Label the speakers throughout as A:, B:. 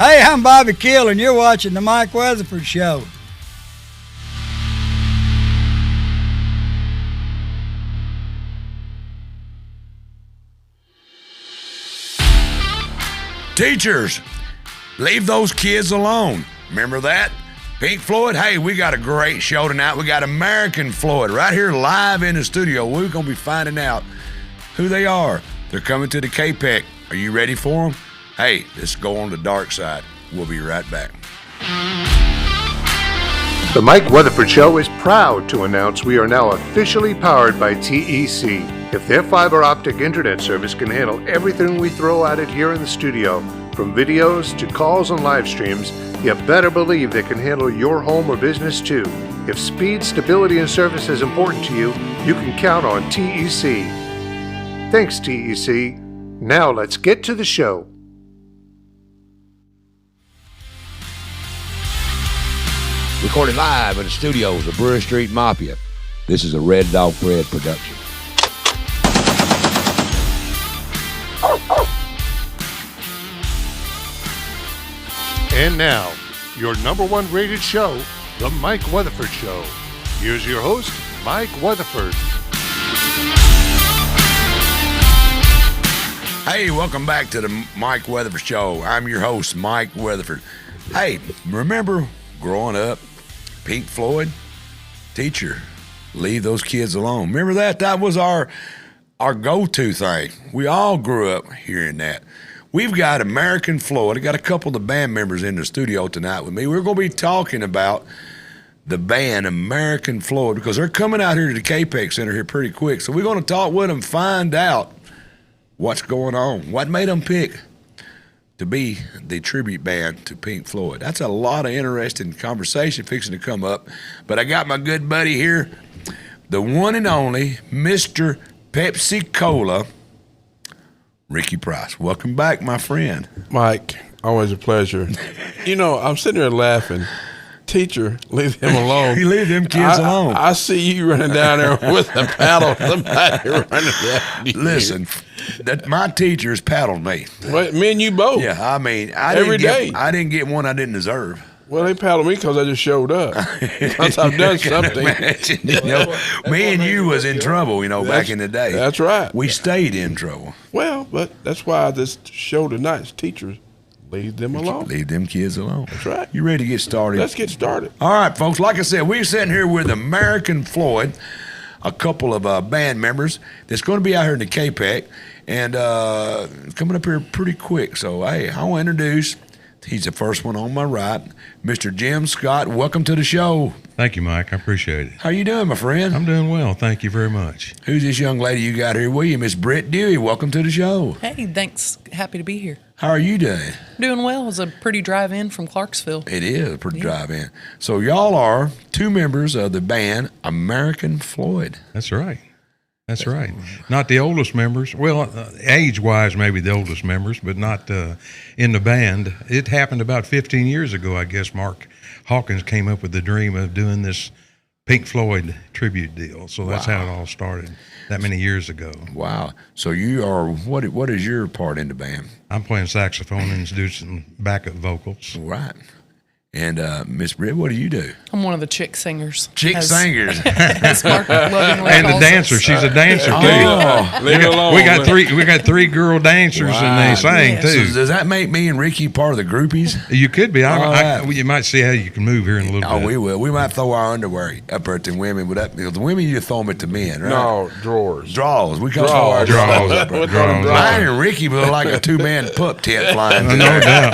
A: Hey, I'm Bobby Keel, and you're watching the Mike Weatherford Show.
B: Teachers, leave those kids alone. Remember that? Pink Floyd? Hey, we got a great show tonight. We got American Floyd right here live in the studio. We're going to be finding out who they are. They're coming to the KPEC. Are you ready for them? Hey, let's go on the dark side. We'll be right back.
C: The Mike Weatherford Show is proud to announce we are now officially powered by TEC. If their fiber optic internet service can handle everything we throw at it here in the studio, from videos to calls and live streams, you better believe they can handle your home or business too. If speed, stability, and service is important to you, you can count on TEC. Thanks, TEC. Now let's get to the show.
B: Recorded live in the studios of Brewer Street Mafia. This is a Red Dog Bread production.
C: And now, your number one rated show, The Mike Weatherford Show. Here's your host, Mike Weatherford.
B: Hey, welcome back to the Mike Weatherford Show. I'm your host, Mike Weatherford. Hey, remember growing up, Pink Floyd? Teacher, leave those kids alone. Remember that? That was our go-to thing. We all grew up hearing that. We've got American Floyd. I got a couple of the band members in the studio tonight with me. We're going to be talking about the band American Floyd because they're coming out here to the KPEC Center here pretty quick. So we're going to talk with them, find out what's going on, what made them pick to be the tribute band to Pink Floyd. That's a lot of interesting conversation fixing to come up. But I got my good buddy here, the one and only Mr. Pepsi Cola, Ricky Price. Welcome back, my friend.
D: Mike, always a pleasure. You know, I'm sitting there laughing. Teacher, leave him alone.
B: You leave them kids alone.
D: I see you running down there with a paddle. Somebody running down you.
B: Listen, my teachers paddled me.
D: Well, me and you both.
B: Yeah, I mean, I didn't get one I didn't deserve.
D: Well, they paddled me because I just showed up. Because I've done something.
B: Me and you was in trouble, back in the day.
D: That's right.
B: We stayed in trouble.
D: Well, but that's why this show tonight is teachers. Leave them alone.
B: Leave them kids alone.
D: That's right.
B: You ready to get started?
D: Let's get started.
B: All right, folks. Like I said, we're sitting here with American Floyd, a couple of band members that's going to be out here in the KPEC and coming up here pretty quick. So, hey, I want to introduce, he's the first one on my right, Mr. Jim Scott. Welcome to the show.
E: Thank you, Mike. I appreciate it.
B: How you doing, my friend?
E: I'm doing well. Thank you very much.
B: Who's this young lady you got here with you? Miss Britt Dewey. Welcome to the show.
F: Hey, thanks. Happy to be here.
B: How are you doing?
F: Doing well. It was a pretty drive in from Clarksville.
B: It is a pretty drive in. So y'all are two members of the band American Floyd.
E: That's right. That's right. Not the oldest members. Well, age-wise, maybe the oldest members, but not in the band. It happened about 15 years ago, I guess. Mark Hawkins came up with the dream of doing this Pink Floyd tribute deal. So that's how it all started that many years ago.
B: Wow. So you are, what is your part in the band?
E: I'm playing saxophone and do some backup vocals.
B: Right. And Miss Britt, what do you do?
F: I'm one of the chick singers.
B: Chick singers.
F: As Mark lovingly
E: And the
F: calls
E: dancer.
F: us.
E: She's a dancer too.
B: Oh.
D: Leave it alone.
E: We got three girl dancers and they sing too.
B: So does that make me and Ricky part of the groupies?
E: You could be.
B: Right.
E: You might see how you can move here in a little bit.
B: Oh, we will. We might throw our underwear up at the women, but the women you throw them at the men, right?
D: No, drawers.
B: Draws. We come throw our draws up.
E: Draws.
B: Mine and Ricky were like a two-man pup tent flying.
E: No doubt.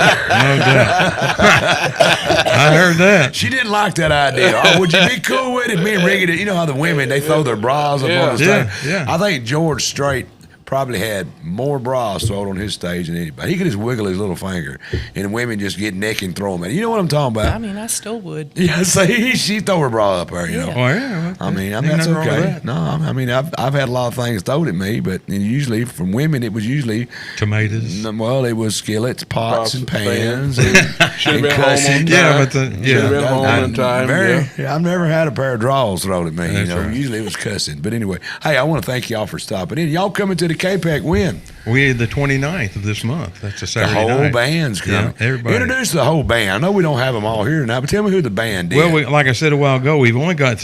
E: I heard that.
B: She didn't like that idea. Oh, would you be cool with it? Me and Ricky, you know how the women, they throw their bras up on the stage?
E: Yeah.
B: I think George Strait probably had more bras thrown on his stage than anybody. He could just wiggle his little finger, and women just get naked and throw them at him. You know what I'm talking about?
F: I mean, I still would.
B: Yeah, see, she throw her bra up there, you know.
F: Yeah.
E: Oh, yeah.
B: I mean,
E: Ain't
B: that's
E: nothing wrong with
B: okay.
E: that.
B: No, I mean, I've had a lot of things thrown at me, but usually from women, it was usually
E: Tomatoes.
B: well, it was skillets, pots, and pans.
D: Should have been home on time.
E: Yeah, but
D: Should have been home on time.
B: I've never had a pair of draws thrown at me.
E: That's right.
B: Usually it was cussing. But anyway, hey, I want to thank y'all for stopping in. Y'all coming to the KPEC when?
E: We the 29th of this month. That's a
B: The
E: Saturday
B: whole
E: night.
B: band's coming.
E: Yeah, everybody.
B: Introduce the whole band. I know we don't have them all here now, but tell me who the band is.
E: Well, like I said a while ago, we've only got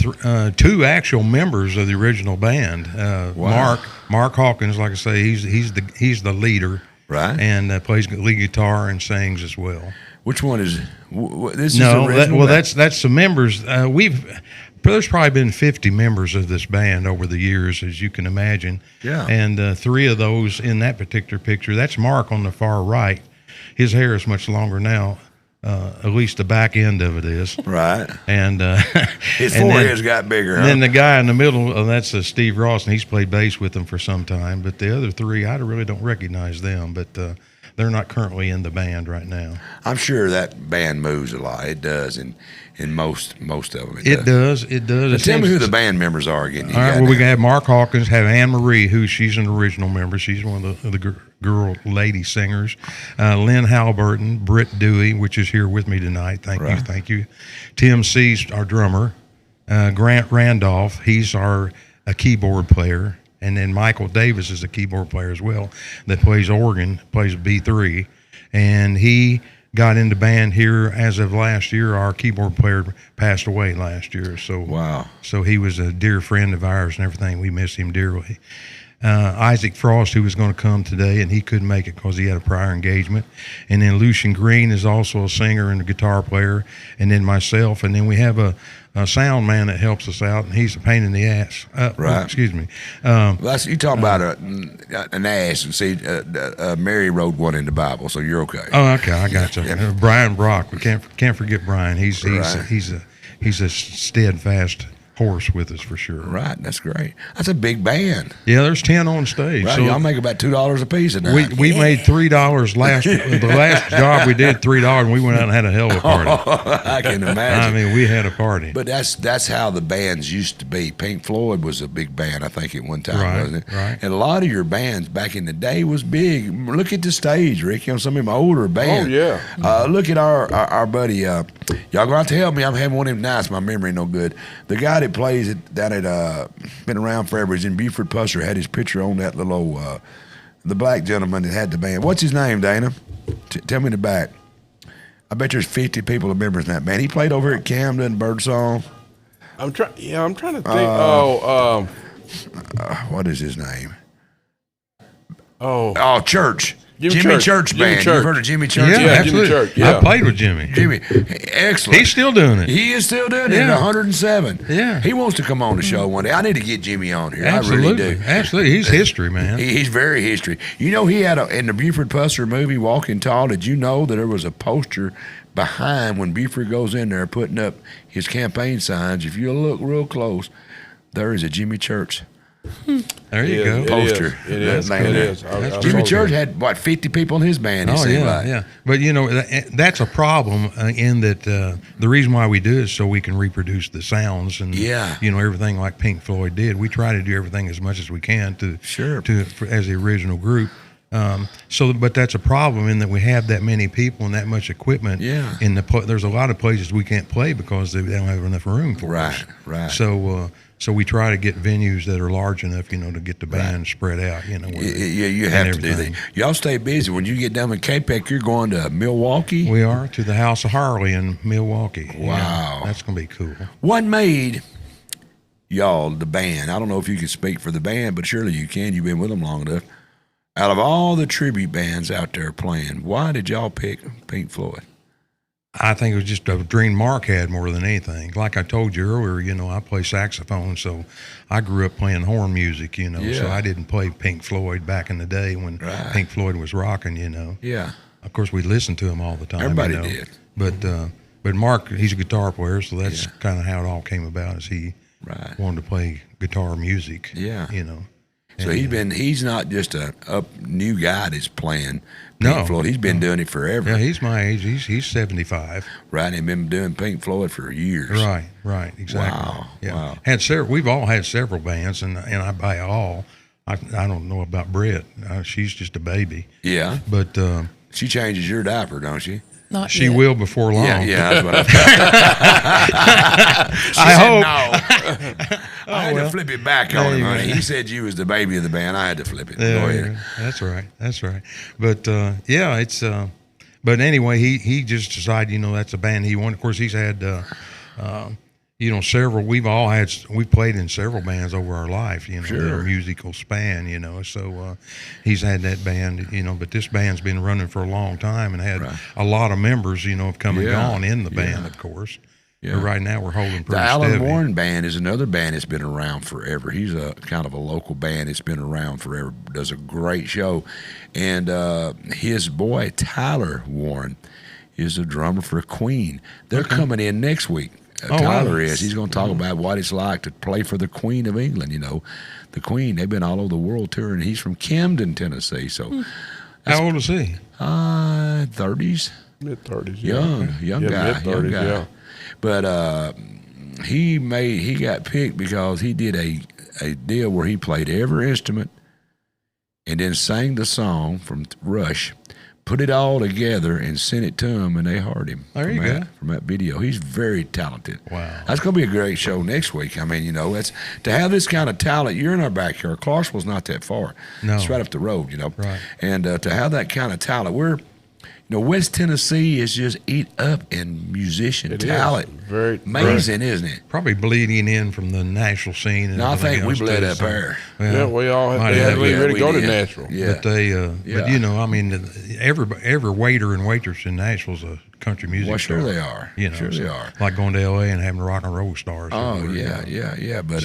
E: two actual members of the original band.
B: Wow.
E: Mark Hawkins, like I say, he's the leader,
B: Right.
E: And plays lead guitar and sings as well.
B: Which one is this? Is
E: No,
B: the original band?
E: that's the members. There's probably been 50 members of this band over the years, as you can imagine.
B: Yeah.
E: And 3 of those in that particular picture. That's Mark on the far right. His hair is much longer now. At least the back end of it is.
B: Right.
E: And
B: His
E: and
B: forehead's got bigger.
E: then the guy in the middle, that's Steve Ross, and he's played bass with them for some time. But the other 3, I really don't recognize them. But they're not currently in the band right now.
B: I'm sure that band moves a lot. It does, in most of them.
E: It does.
B: But tell me who the band members are again.
E: All right. Well, we have Mark Hawkins, have Anne Marie, she's an original member. She's one of the lady singers. Lynn Halliburton, Britt Dewey, which is here with me tonight. Thank you. Tim C's our drummer. Grant Randolph, he's a keyboard player. And then Michael Davis is a keyboard player as well that plays organ, plays B3. And he got into band here as of last year. Our keyboard player passed away last year. So
B: Wow.
E: So he was a dear friend of ours and everything. We miss him dearly. Isaac Frost, who was going to come today, and he couldn't make it because he had a prior engagement. And then Lucian Green is also a singer and a guitar player. And then myself. And then we have a sound man that helps us out, and he's a pain in the ass.
B: Right.
E: Excuse me.
B: You talk about an ass, and see, Mary wrote one in the Bible, so you're okay.
E: Oh, okay, I got you. Brian Brock, we can't forget Brian. He's
B: Right.
E: he's a steadfast horse with us for sure.
B: Right, that's great. That's a big band.
E: Yeah, there's 10 on stage.
B: Right,
E: So
B: y'all make about $2 a piece a night.
E: we made $3 last. The last job we did $3, and we went out and had a hell of a party.
B: I can imagine.
E: I mean, we had a party.
B: But that's how the bands used to be. Pink Floyd was a big band, I think, at one time,
E: Right,
B: wasn't it?
E: right.
B: And a lot of your bands back in the day was big. Look at the stage, Rick. Some of them older bands.
C: Oh, yeah.
B: Look at our buddy. Y'all going to have to help me. I'm having one of them nights. My memory ain't no good. The guy that plays it down at been around forever. He's in Buford Pusser. Had his picture on that little old, the black gentleman that had the band. What's his name, Dana? Tell me the back. I bet there's 50 people that members in that band. He played over at Camden, Birdsong.
C: I'm trying to think.
B: What is his name?
C: Oh,
B: Church.
C: Jimmy Church
B: Band.
C: Church.
B: You've heard of Jimmy Church?
E: Yeah,
C: Jimmy
E: absolutely.
C: Church, yeah.
E: I played with Jimmy.
B: Jimmy, excellent.
E: He's still doing it.
B: He is still doing it
E: Yeah.
B: at 107.
E: Yeah.
B: He wants to come on the show one day. I need to get Jimmy on here.
E: Absolutely.
B: I really do.
E: Absolutely. He's history, man.
B: He's very history. You know, he had in the Buford Pusser movie, Walking Tall, did you know that there was a poster behind when Buford goes in there putting up his campaign signs? If you look real close, there is a Jimmy Church
E: There you go.
B: poster.
C: It is.
B: Laying there. Jimmy Church had, 50 people in his band, it
E: Oh
B: seemed
E: yeah,
B: like.
E: yeah. But that's a problem in that the reason why we do it is so we can reproduce the sounds and
B: Yeah.
E: everything like Pink Floyd did. We try to do everything as much as we can as the original group. But that's a problem in that we have that many people and that much equipment.
B: Yeah.
E: There's a lot of places we can't play because they don't have enough room for us.
B: Right.
E: So we try to get venues that are large enough, to get the band spread out.
B: You have to do that.
E: everything.
B: Y'all stay busy. When you get done with KPEC, you're going to Milwaukee.
E: We are to the House of Harley in Milwaukee.
B: Wow.
E: That's going to be cool.
B: What made y'all, the band, I don't know if you can speak for the band, but surely you can. You've been with them long enough. Out of all the tribute bands out there playing, why did y'all pick Pink Floyd?
E: I think it was just a dream Mark had more than anything. Like I told you earlier, I play saxophone, so I grew up playing horn music, so
B: Yeah.
E: I didn't play Pink Floyd back in the day when
B: Right.
E: Pink Floyd was rocking,
B: Yeah.
E: Of course, we listened to him all the time.
B: Everybody did.
E: But Mark, he's a guitar player, so that's kind of how it all came about, is he
B: Right.
E: wanted to play guitar music,
B: Yeah. So
E: And,
B: he's not just a new guy that's playing
E: No.
B: Pink Floyd. He's been doing it forever.
E: yeah, he's my age. He's 75.
B: Right. He's been doing Pink Floyd for years.
E: Right, exactly.
B: Wow,
E: Yeah.
B: wow.
E: We've all had several bands, and I buy all. I don't know about Britt. She's just a baby.
B: Yeah.
E: But
B: She changes your diaper, don't she?
F: Not
E: She
F: yet.
E: will before long.
B: Yeah, that's what
E: I hope.
B: No. I had to flip it back on him, honey. He said you was the baby of the band. I had to flip it. Go ahead.
E: That's right. That's right. But yeah, it's. But anyway, he just decided, that's a band he wanted. Of course, he's had, several. We've played in several bands over our life. Their musical span. So he's had that band. But this band's been running for a long time and had a lot of members. Have come and gone in the band, of course. Yeah. But right now we're holding pretty
B: The Alan
E: steady.
B: Warren Band is another band that's been around forever. He's a kind of a local band that's been around forever. Does a great show, and his boy Tyler Warren is a drummer for Queen. They're coming in next week. Tyler is. He's going to talk about what it's like to play for the Queen of England. The Queen. They've been all over the world touring. He's from Camden, Tennessee. So,
E: how old is he?
B: 30s.
C: Mid-30s.
B: Young guy.
C: Mid-30s, yeah.
B: But he got picked because he did a deal where he played every instrument and then sang the song from Rush, put it all together and sent it to him, and they hired him.
E: There you go.
B: From that video. He's very talented.
E: Wow.
B: That's going to be a great show next week. I mean, that's to have this kind of talent. You're in our backyard. Clarksville's not that far.
E: No.
B: It's right up the road,
E: Right.
B: And to have that kind of talent, West Tennessee is just eat up in musician talent.
C: Very
B: amazing, isn't it?
E: Probably bleeding in from the national scene. And
B: No, I think we
E: everything
B: bled
E: else,
B: up
E: too.
B: there.
C: Yeah, we all
E: might
C: had
E: have
C: to
E: been.
C: be ready to go to
B: did.
C: Nashville.
B: Yeah.
E: But every waiter and waitress in Nashville's a country music
B: Well,
E: star.
B: sure they are. Sure they are.
E: Like going to L.A. and having rock and roll stars.
B: Oh,
E: everywhere.
B: yeah. But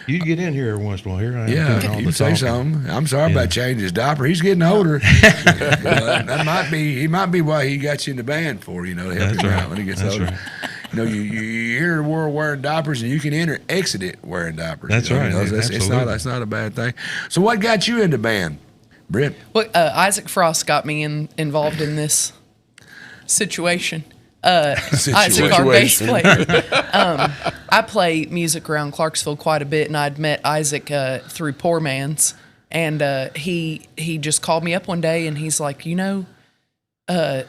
E: you get in here every once in a while. Here I am
B: yeah,
E: doing all
B: you
E: the
B: say
E: talking.
B: something. I'm sorry about changing his diaper. He's getting older. That might be. He might be why he got you in the band for. To help
E: That's
B: him
E: right.
B: out when he gets
E: That's
B: older.
E: right.
B: You hear the world wearing diapers, and you can exit it wearing diapers.
E: That's right.
B: It's not a bad thing. So, what got you into band, Britt?
F: Well, Isaac Frost got me involved in this situation. Isaac, our bass player. I play music around Clarksville quite a bit, and I'd met Isaac through Poor Man's, and he just called me up one day, and he's like, the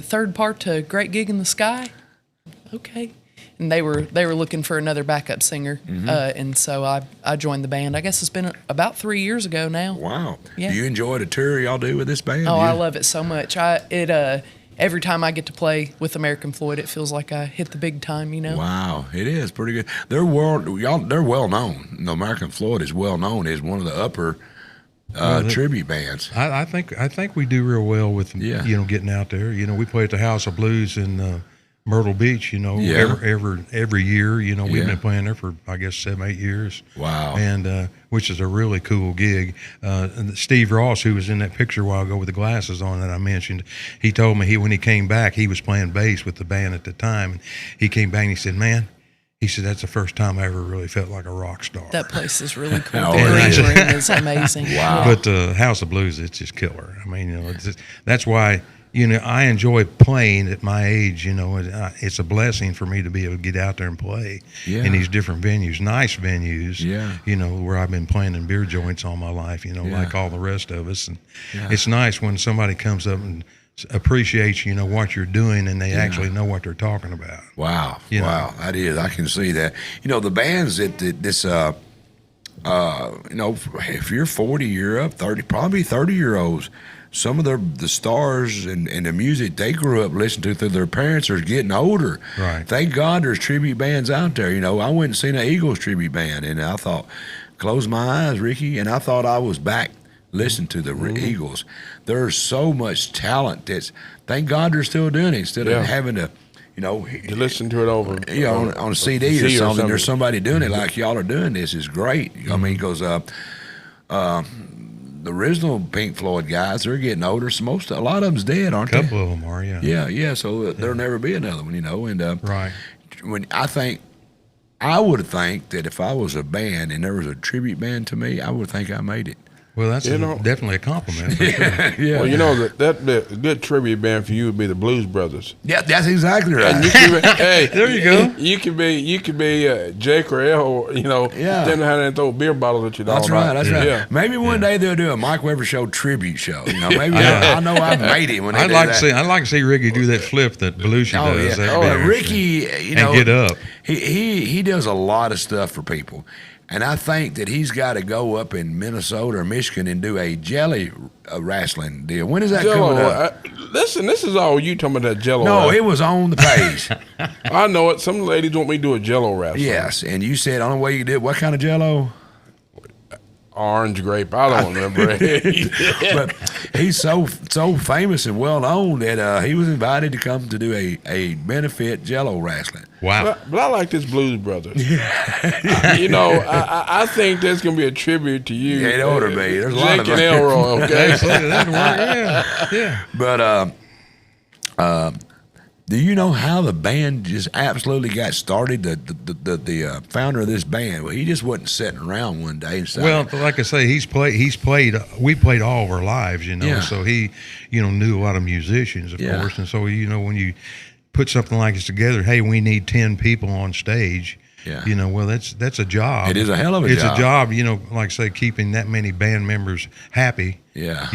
F: third part to Great Gig in the Sky? Okay. And they were looking for another backup singer, and so I joined the band. I guess it's been about 3 years ago now.
B: Wow.
F: Yeah.
B: Do you enjoy the tour y'all do with this band?
F: Oh, I love it so much. Every time I get to play with American Floyd, it feels like I hit the big time.
B: Wow, it is pretty good. They're well known. American Floyd is well known as one of the upper tribute bands.
E: I think we do real well with getting out there. We play at the House of Blues in Myrtle Beach. Every year. We've been playing there for I guess 7-8 years.
B: Wow.
E: And which is a really cool gig. And Steve Ross, who was in that picture a while ago with the glasses on that I mentioned, he told me when he came back, he was playing bass with the band at the time, and he came back and he said, "Man," he said, "that's the first time I ever really felt like a rock star."
F: That place is really cool.
B: Oh,
F: The
B: it
F: green room is amazing.
B: Wow.
E: But House of Blues, it's just killer. I mean, that's why I enjoy playing at my age. It's a blessing for me to be able to get out there and play in these different venues, nice venues. Where I've been playing in beer joints all my life. Like all the rest of us. And it's nice when somebody comes up and appreciates what you're doing, and they actually know what they're talking about.
B: Wow. Wow. That is. I can see that. The bands that this. If you're 40, you're up 30, probably 30-year-olds. Some of the stars and the music they grew up listening to through their parents are getting older.
E: Right.
B: Thank God there's tribute bands out there. I went and seen an Eagles tribute band, and I thought, close my eyes, Ricky, and I thought I was back listening to the Eagles. There's so much talent thank God they're still doing it instead of having to,
C: You listen to it over
B: on a CD or something. There's somebody doing it like y'all are doing. This is great. I mean, because the original Pink Floyd guys, they're getting older. So a lot of them's dead, aren't they?
E: A couple of them are, yeah.
B: Yeah. So there'll never be another one, And
E: Right.
B: when I would think that if I was a band and there was a tribute band to me, I would think I made it.
E: Well, that's definitely a compliment. For sure.
B: Yeah.
D: Well, that good tribute band for you would be the Blues Brothers.
B: Yeah, that's exactly right.
D: And you can be, hey,
E: there you go.
D: You could be Jake or El, depending on how they throw beer bottles at you.
B: That's right. That's right.
D: Yeah.
B: Maybe one day they'll do a Mike Weatherford Show tribute show. Maybe I know I made it when they
E: I'd like to see Ricky do that flip that Belushi does.
B: Yeah. Ricky,
E: and get up.
B: He does a lot of stuff for people. And I think that he's got to go up in Minnesota or Michigan and do a jelly wrestling deal. When is that coming up?
D: Listen, this is all you talking about that Jello.
B: No, it was on the page.
D: I know it. Some ladies want me to do a Jello wrestling.
B: Yes, and you said only way you did. What kind of Jello?
D: Orange grape. I don't remember it.
B: But he's so famous and well known that he was invited to come to do a benefit Jello wrestling.
E: Wow.
D: But I like this Blues Brothers. I think there's going to be a tribute to you.
B: Yeah, it ought to be. There's a lot of
D: Jake and Elroy, okay?
E: That'd work. Yeah.
B: But do you know how the band just absolutely got started? The founder of this band, well, he just wasn't sitting around one day and said,
E: well, like I say, we played all of our lives,
B: Yeah.
E: so he, knew a lot of musicians, of
B: Yeah.
E: course, and so, when you put something like this together, hey, we need 10 people on stage.
B: Yeah.
E: Well, that's a job.
B: It is a hell of a job.
E: It's a job, like I say, keeping that many band members happy.
B: Yeah.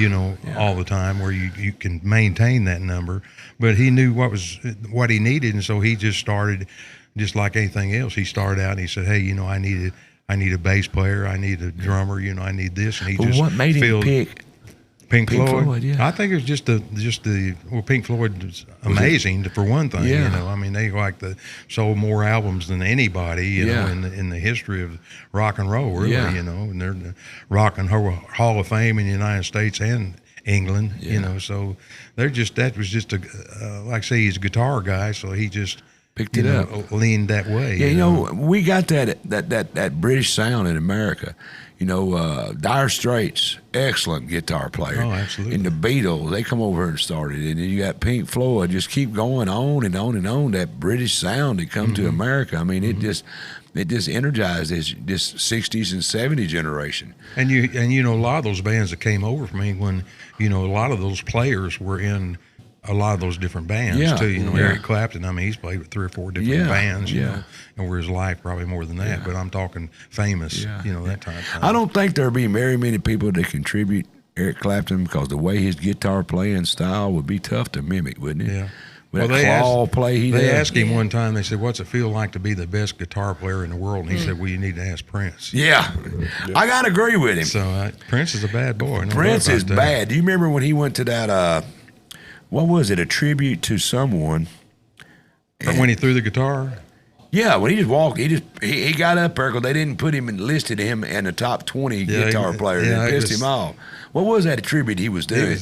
E: All the time, where you can maintain that number. But he knew what he needed, and so he just started, just like anything else. He started out and he said, "Hey, I need a bass player, I need a drummer, I need this." And he
B: But
E: just
B: what made him pick
E: Pink Floyd?
B: Yeah.
E: I think it was just the Pink Floyd was amazing for one thing.
B: Yeah.
E: They sold more albums than anybody,
B: Yeah.
E: in the history of rock and roll, really.
B: Yeah.
E: And they're the Rock and Roll Hall of Fame in the United States and England.
B: Yeah.
E: So that was just like I say, he's a guitar guy, so he just
B: Picked it up.
E: leaned that way.
B: Yeah, we got that British sound in America. Dire Straits, excellent guitar player.
E: Oh, absolutely.
B: And the Beatles, they come over and started. And then you got Pink Floyd, just keep going on and on and on. That British sound that come to America. I mean, it just energized this 60s and 70s generation.
E: And a lot of those bands that came over from England, a lot of those players were in a lot of those different bands too. Eric Clapton, he's played with 3 or 4 different bands, over his life, probably more than that. But I'm talking famous, that type of thing.
B: I don't think there'll be very many people that contribute Eric Clapton because the way his guitar playing style would be tough to mimic, wouldn't it?
E: Yeah.
B: With that play he
E: They
B: does.
E: asked him one time, they said, "What's it feel like to be the best guitar player in the world?" And he said, "Well, you need to ask Prince."
B: Yeah. I got to agree with him.
E: So Prince is a bad boy.
B: Prince is bad. Do you remember when he went to that, what was it, a tribute to someone?
E: When he threw the guitar?
B: Yeah, when he just walked, he got up there because they didn't put him and listed him in the top 20 guitar players.
E: Yeah,
B: It pissed him off. What was that tribute he was doing?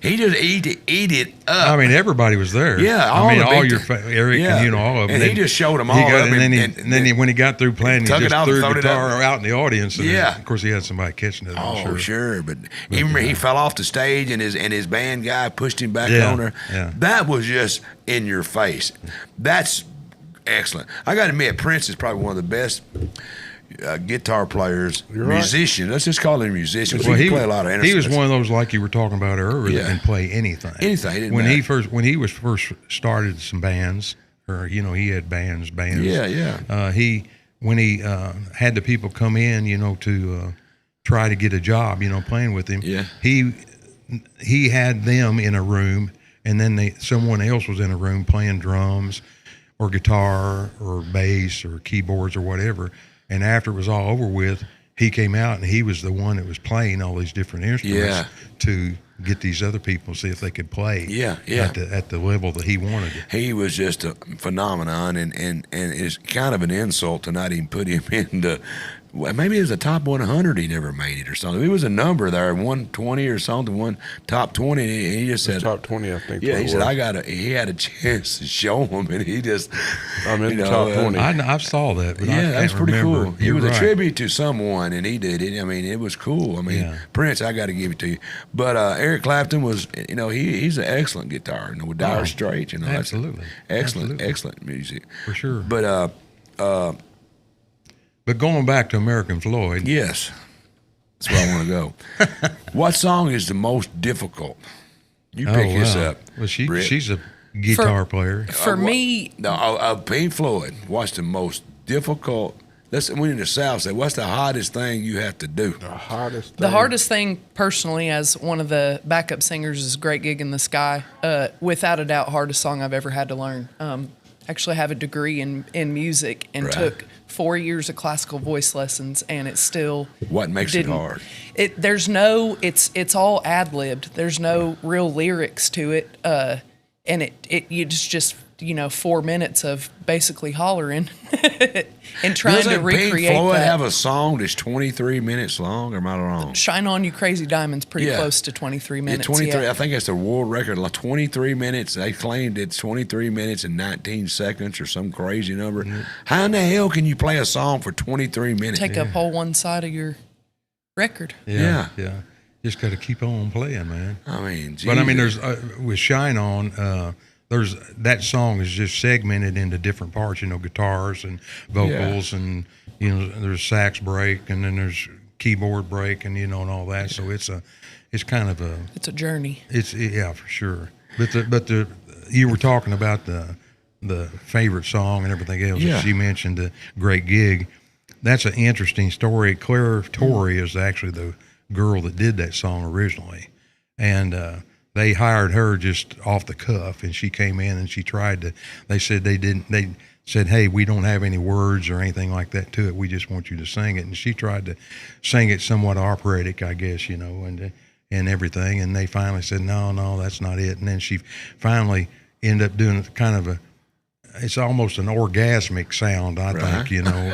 B: He just eat it up.
E: Everybody was there.
B: Yeah,
E: all your Eric
B: yeah.
E: and all of them.
B: And he just showed them all up.
E: And then when he got through playing, he
B: took
E: just
B: it out
E: threw
B: and
E: the
B: threw it
E: guitar out in the audience. And
B: Yeah.
E: of course, he had somebody catching it.
B: Oh, sure. But he fell off the stage, and his band guy pushed him back on there.
E: Yeah.
B: That was just in your face. That's excellent. I got to admit, Prince is probably one of the best guitar players, musician. Let's just call him a musician.
E: Well,
B: he can play a lot of instruments.
E: He was one of those, like you were talking about earlier, that can play anything.
B: Anything. It didn't
E: When
B: matter.
E: when he was first started some bands, or he had bands.
B: Yeah.
E: When he had the people come in, to try to get a job, playing with him.
B: Yeah.
E: He had them in a room, and then someone else was in a room playing drums, or guitar, or bass, or keyboards, or whatever. And after it was all over with, he came out and he was the one that was playing all these different instruments to get these other people, see if they could play at the level that he wanted it.
B: He was just a phenomenon, and it's kind of an insult to not even put him into. Maybe it was a top 100. He never made it or something. It was a number there, 120 or something, one top 20. And he just said
D: top 20, I think.
B: Yeah, he said he had a chance to show him, and he just.
D: I'm in the top 20.
E: I saw that. But
B: that's pretty
E: remember.
B: cool. It was a tribute to someone, and he did it. I mean, it was cool. I mean, Prince, I got to give it to you. But Eric Clapton was, he's an excellent guitar. With Dire Straits,
E: absolutely,
B: excellent music
E: for sure.
B: But
E: going back to American Floyd,
B: yes, That's where I want to go. What song is the most difficult? You pick this up.
E: Well,
B: Britt.
E: she's a guitar player.
F: For me,
B: No, Pink Floyd. What's the most difficult? Listen, we in the South say, what's the hardest thing you have to do?
F: the hardest thing personally, as one of the backup singers, is Great Gig in the Sky. Without a doubt, hardest song I've ever had to learn. Actually have a degree in music and
B: Right.
F: took 4 years of classical voice lessons, and it still
B: What makes it hard?
F: It's all ad-libbed. There's no real lyrics to it, and you just 4 minutes of basically hollering and trying to recreate
B: Pink Floyd
F: that.
B: have a song that's 23 minutes long, or am I wrong?
F: Shine On You Crazy Diamond's pretty
B: Yeah.
F: close to 23 minutes.
B: 23.
F: Yeah.
B: I think that's the world record. Like 23 minutes. They claimed it's 23 minutes and 19 seconds or some crazy number. How in the hell can you play a song for 23 minutes?
F: Take up whole one side of your record.
B: Yeah.
E: Just got to keep on playing, man.
B: I mean,
E: But I mean,
B: Jesus.
E: there's with Shine On. There's that song is just segmented into different parts. Guitars and vocals, and there's sax break, and then there's keyboard break, and and all that. So it's kind of a
F: journey.
E: Yeah, for sure. But you were talking about the favorite song and everything else.
B: Yeah.
E: She mentioned the Great Gig. That's an interesting story. Claire Torrey is actually the girl that did that song originally, and they hired her just off the cuff, and she came in and she tried to. They said they said, hey, we don't have any words or anything like that to it. We just want you to sing it. And she tried to sing it somewhat operatic, I guess, and everything. And they finally said, no, that's not it. And then she finally ended up doing kind of it's almost an orgasmic sound, I think, don't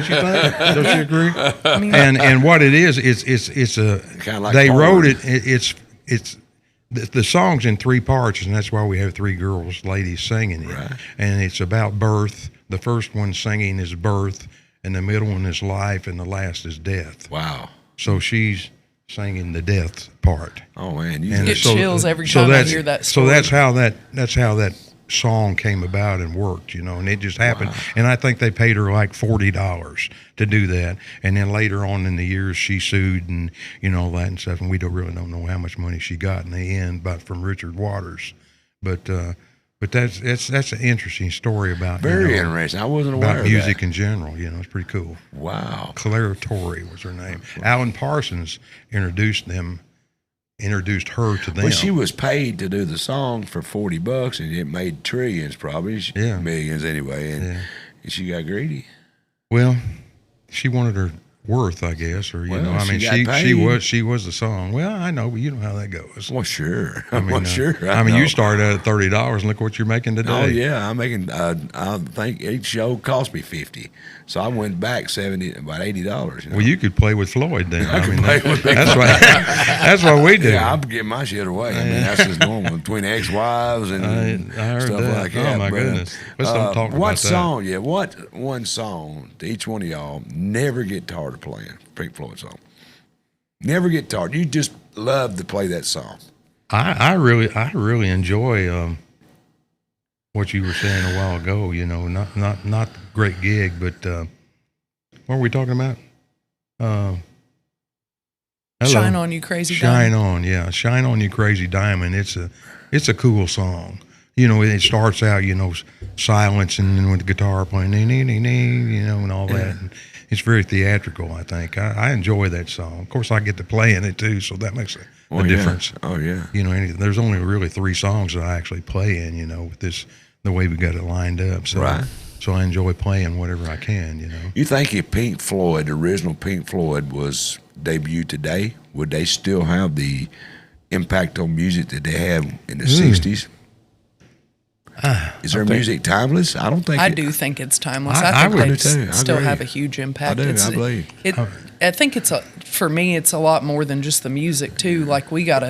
E: you think? Don't you agree? And what it is, it's a,
B: Kinda like
E: they
B: porn.
E: wrote it, it's the song's in three parts, and that's why we have three ladies singing it.
B: Right.
E: And it's about birth. The first one singing is birth, and the middle one is life, and the last is death.
B: Wow.
E: So she's singing the death part.
B: Oh man,
F: Get chills every time I hear that story.
E: So that's how that song came about and worked, and it just happened.
B: Wow.
E: And I think they paid her like $40 to do that. And then later on in the years, she sued and all that and stuff. And we really don't know how much money she got in the end, but from Richard Waters. But that's an interesting story about
B: Very interesting. I wasn't aware
E: about
B: of
E: music
B: that.
E: in general. It's pretty cool.
B: Wow.
E: Claire Torrey was her name. Alan Parsons introduced her to them.
B: Well, she was paid to do the song for $40, and it made trillions, probably.
E: Yeah.
B: Millions anyway, and she got greedy.
E: Well, she wanted her worth, I guess, or
B: Well,
E: I mean,
B: she got paid.
E: she was the song. Well, I know, but you know how that goes.
B: Well, sure.
E: I mean,
B: sure.
E: I mean,
B: know.
E: you started out at $30, and look what you're making today.
B: Oh yeah, I'm making. I think each show cost me $50, so I went back about $80.
E: Well, you could play with Floyd then.
B: I could play with Big
E: that's
B: Floyd.
E: right. That's what we do.
B: Yeah, I'm getting my shit away. I mean, that's just normal between ex-wives and
E: I heard
B: stuff
E: that.
B: like that.
E: Oh my goodness. Let's don't talk about
B: what
E: that.
B: song? Yeah, what one song do each one of y'all never get tired of playing? Pink Floyd song. Never get tired. You just love to play that song.
E: I really enjoy what you were saying a while ago. Not Great Gig, but what were we talking about? Hello.
F: Shine On You Crazy
E: Shine
F: Diamond.
E: On, yeah. Shine On You Crazy Diamond. It's a cool song. It starts out, silence and then with the guitar playing, and all that. And it's very theatrical, I think. I enjoy that song. Of course, I get to play in it, too, so that makes a difference.
B: Oh, yeah.
E: There's only really 3 songs that I actually play in, with the way we got it lined up. So,
B: Right.
E: So I enjoy playing whatever I can,
B: You think if Pink Floyd, the original Pink Floyd, was debuted today, would they still have the impact on music that they had in the 60s? Is their music timeless? I don't think
F: I do think it's timeless.
E: I
F: I think
E: would
F: they
B: too. I
F: still
B: agree.
F: have a huge impact.
B: I do.
F: It's,
B: I believe.
F: I think for me, it's a lot more than just the music too. Like we have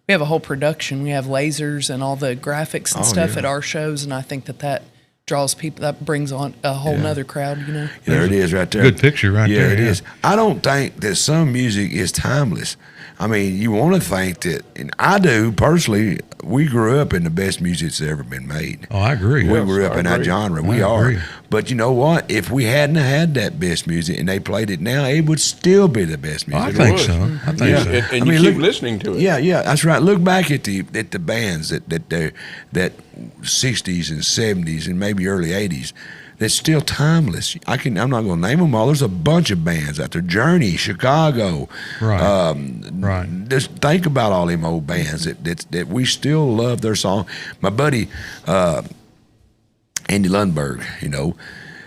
F: a whole production. We have lasers and all the graphics and stuff
B: yeah.
F: at our shows, and I think that draws people, that brings on a whole nother crowd, you know.
B: There it is right there.
E: Good picture right there.
B: Yeah, it is. I don't think that some music is timeless. I mean, you want to think that, and I do personally, we grew up in the best music that's ever been made.
E: Oh, I agree.
B: We grew up in that genre. We are.
E: Agree.
B: But you know what? If we hadn't had that best music and they played it now, it would still be the best music.
E: I think so. I think so.
D: And you keep listening to it.
B: Yeah, that's right. Look back at the bands that 60s and 70s and maybe early 80s. That's still timeless. I'm not going to name them all. There's a bunch of bands out there. Journey, Chicago.
E: Right. Right.
B: Just think about all them old bands that we still love their song. My buddy Andy Lundberg, you know,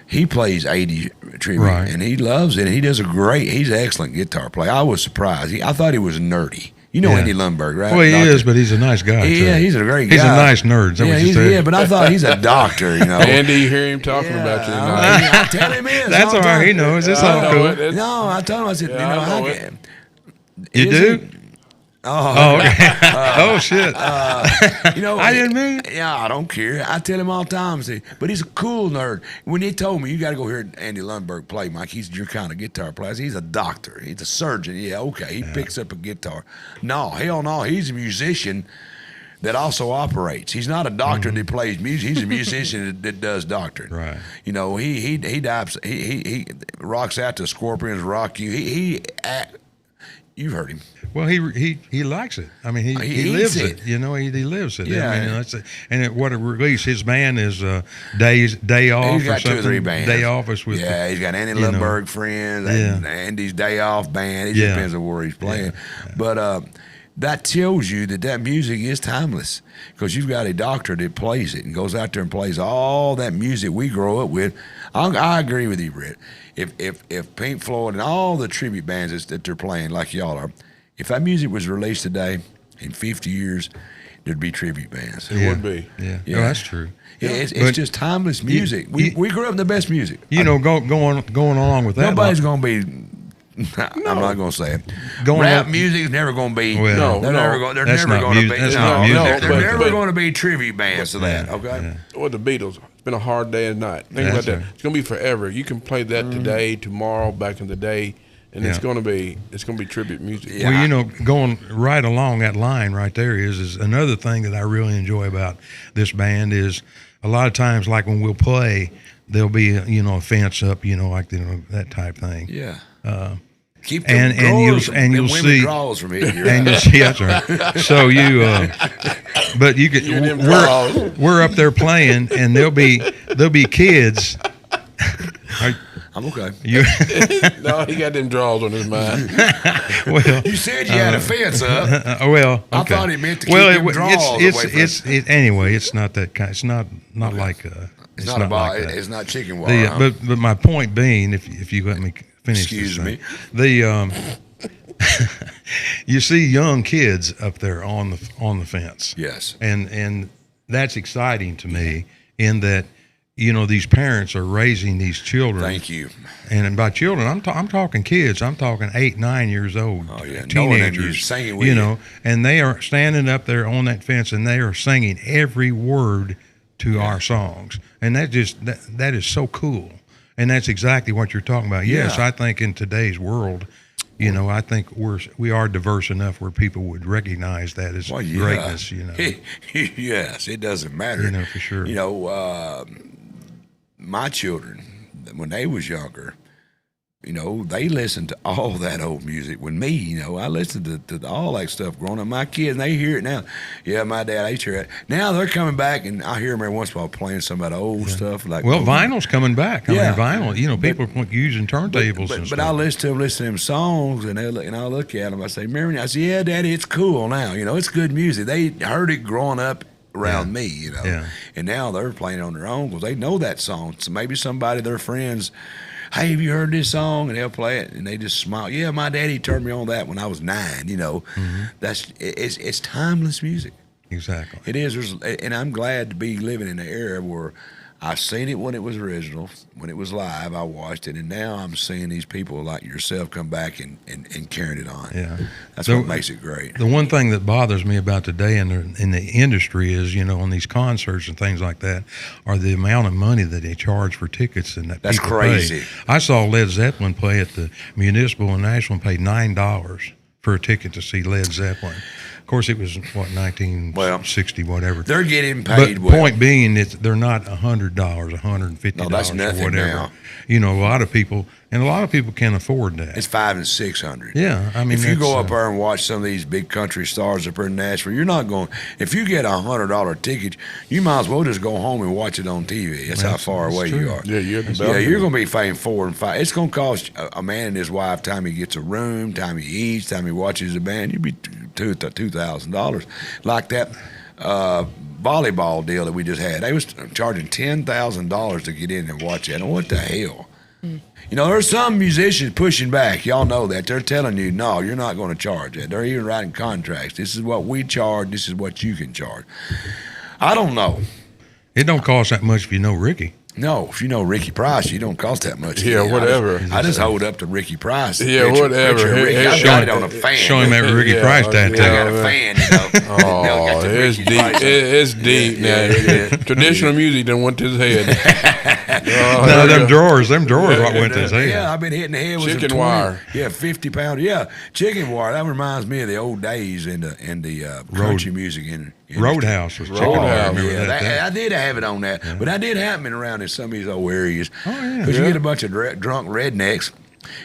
B: he plays 80 tribute,
E: Right.
B: and he loves it. He's an excellent guitar player. I was surprised. I thought he was nerdy. You know Andy Lundberg, right?
E: Well, he is, but he's a nice guy, too.
B: Yeah, he's a great guy.
E: He's a nice nerd. Is that what you said?
B: Yeah, but I thought he's a doctor, you know.
D: Andy, you hear him talking about you tonight.
B: I tell him is.
E: That's all right. He knows. It's all cool.
B: No, I told him, I said,
D: Yeah,
B: you know,
D: I know
B: I
D: it.
B: can.
E: You do? Oh, okay. Oh, shit.
B: You know,
E: I didn't mean.
B: Yeah, I don't care. I tell him all the time, see, but he's a cool nerd. When he told me, you got to go hear Andy Lundberg play, Mike. He's your kind of guitar player. He's a doctor. He's a surgeon. Yeah, okay. He picks up a guitar. No, hell no. He's a musician that also operates. He's not a doctor that plays music. He's a musician that does doctoring.
E: Right.
B: You know, he dives. He rocks out to Scorpions, Rock You. You've heard him.
E: Well, he likes it. I mean, he lives it. You know, he lives it.
B: Yeah.
E: I mean, that's it. And what it released, his band is Day Off.
B: He's got
E: or something.
B: 2 or 3 bands.
E: Day Off is with.
B: He's got Andy Lundberg Friends, and Andy's Day Off band. It just depends on where he's playing.
E: Yeah.
B: But that tells you that music is timeless, because you've got a doctor that plays it and goes out there and plays all that music we grow up with. I agree with you, Brett. If Pink Floyd and all the tribute bands that they're playing like y'all are, if that music was released today, in 50 years, there'd be tribute bands.
D: It would be.
E: Yeah.
B: Yeah.
E: Oh, that's true.
B: Yeah, it's just timeless music. We grew up in the best music.
E: You know, going along with that.
B: Nobody's going to be. I'm not going to say it. Rap music is never going to be.
E: Well,
B: they're never going to be.
E: That's not music.
B: They're never going to be tribute bands to that. Okay.
D: Or the Beatles. It's been a hard day and night. Think about that. It's going to be forever. You can play that today, tomorrow, back in the day, and it's going to be tribute music.
B: Yeah.
E: Well, you know, going right along that line right there is another thing that I really enjoy about this band is a lot of times, like when we'll play, there'll be a fence up, like that type thing.
B: Yeah. Keep
E: and you'll see
B: draws from it.
E: And you'll see that's right. So but you could we're up there playing, and there'll be kids.
B: I'm okay.
D: No, he got them draws on his mind.
E: Well,
B: you said you had a fence up.
E: Well, okay.
B: I thought he meant to keep them draws away.
E: Anyway, it's not that kind. It's not like
B: it's not about.
E: Like
B: it's not chicken wire.
E: But my point being, if you let me finish.
B: Excuse me.
E: You see young kids up there on the fence.
B: Yes.
E: And that's exciting to me in that these parents are raising these children.
B: Thank you.
E: And by children, I'm talking kids. I'm talking 8, 9 years old.
B: Oh yeah,
E: teenagers.
B: Singing with you.
E: And they are standing up there on that fence, and they are singing every word to our songs, and that is so cool. And that's exactly what you're talking about. Yes, I think in today's world, I think we are diverse enough where people would recognize that as greatness.
B: Yes, it doesn't matter.
E: For sure.
B: My children, when they was younger, they listened to all that old music. With me, I listened to all that stuff growing up. My kids, they hear it now. Yeah, my dad, I used to hear it. Now they're coming back, and I hear them every once in a while playing some of that old stuff.
E: Vinyl's coming back. I mean, vinyl. People are using turntables and stuff.
B: But I listen to them songs, and I look at them. I say, "Remember?" I say, "Yeah, Daddy, it's cool now. It's good music." They heard it growing up around me, and now they're playing it on their own because they know that song. So maybe somebody, their friends, hey, have you heard this song? And they'll play it, and they just smile. Yeah, my daddy turned me on that when I was 9. It's timeless music.
E: Exactly.
B: It is, and I'm glad to be living in an era where I've seen it when it was original, when it was live. I watched it, and now I'm seeing these people like yourself come back and carrying it on.
E: Yeah,
B: that's what makes it great.
E: The one thing that bothers me about today in the industry is, on these concerts and things like that, are the amount of money that they charge for tickets and that's people
B: crazy.
E: Pay. I saw Led Zeppelin play at the Municipal in Nashville and paid $9 for a ticket to see Led Zeppelin. Of course, it was 1960, whatever.
B: They're getting paid.
E: But point being, they're not $100, $150
B: no, that's nothing
E: or whatever.
B: Now.
E: A lot of people can afford that.
B: It's $500 and $600.
E: Yeah, I mean,
B: if you go up there and watch some of these big country stars up there in Nashville, you're not going. If you get $100 ticket, you might as well just go home and watch it on TV. That's how far away you are.
D: Yeah, you're
B: going to be paying $400 and $500. It's going to cost a man and his wife time he gets a room, time he eats, time he watches the band. You'd be $2,000 like that. Volleyball deal that we just had. They was charging $10,000 to get in and watch that. And what the hell? There's some musicians pushing back. Y'all know that. They're telling you, no, you're not going to charge that. They're even writing contracts. This is what we charge. This is what you can charge. I don't know.
E: It don't cost that much if you know Ricky.
B: No, if you know Ricky Price, you don't cost that much.
D: Yeah, whatever.
B: I just hold up to Ricky Price.
D: Yeah, whatever.
B: I got it on a fan.
E: Show him that Ricky Price tattoo.
B: I got a fan,
D: Oh, it's deep. It's deep now. Traditional music done went to his head.
E: No, them drawers what went to his head.
B: Yeah, I've been hitting the head with
D: chicken wire.
B: Yeah, 50 pound. Yeah, chicken wire. That reminds me of the old days in the country music industry.
E: Roadhouse was chicken wire.
B: I did have it on that, but I did have them around in some of these old areas.
E: Oh, yeah.
B: Because you get a bunch of drunk rednecks,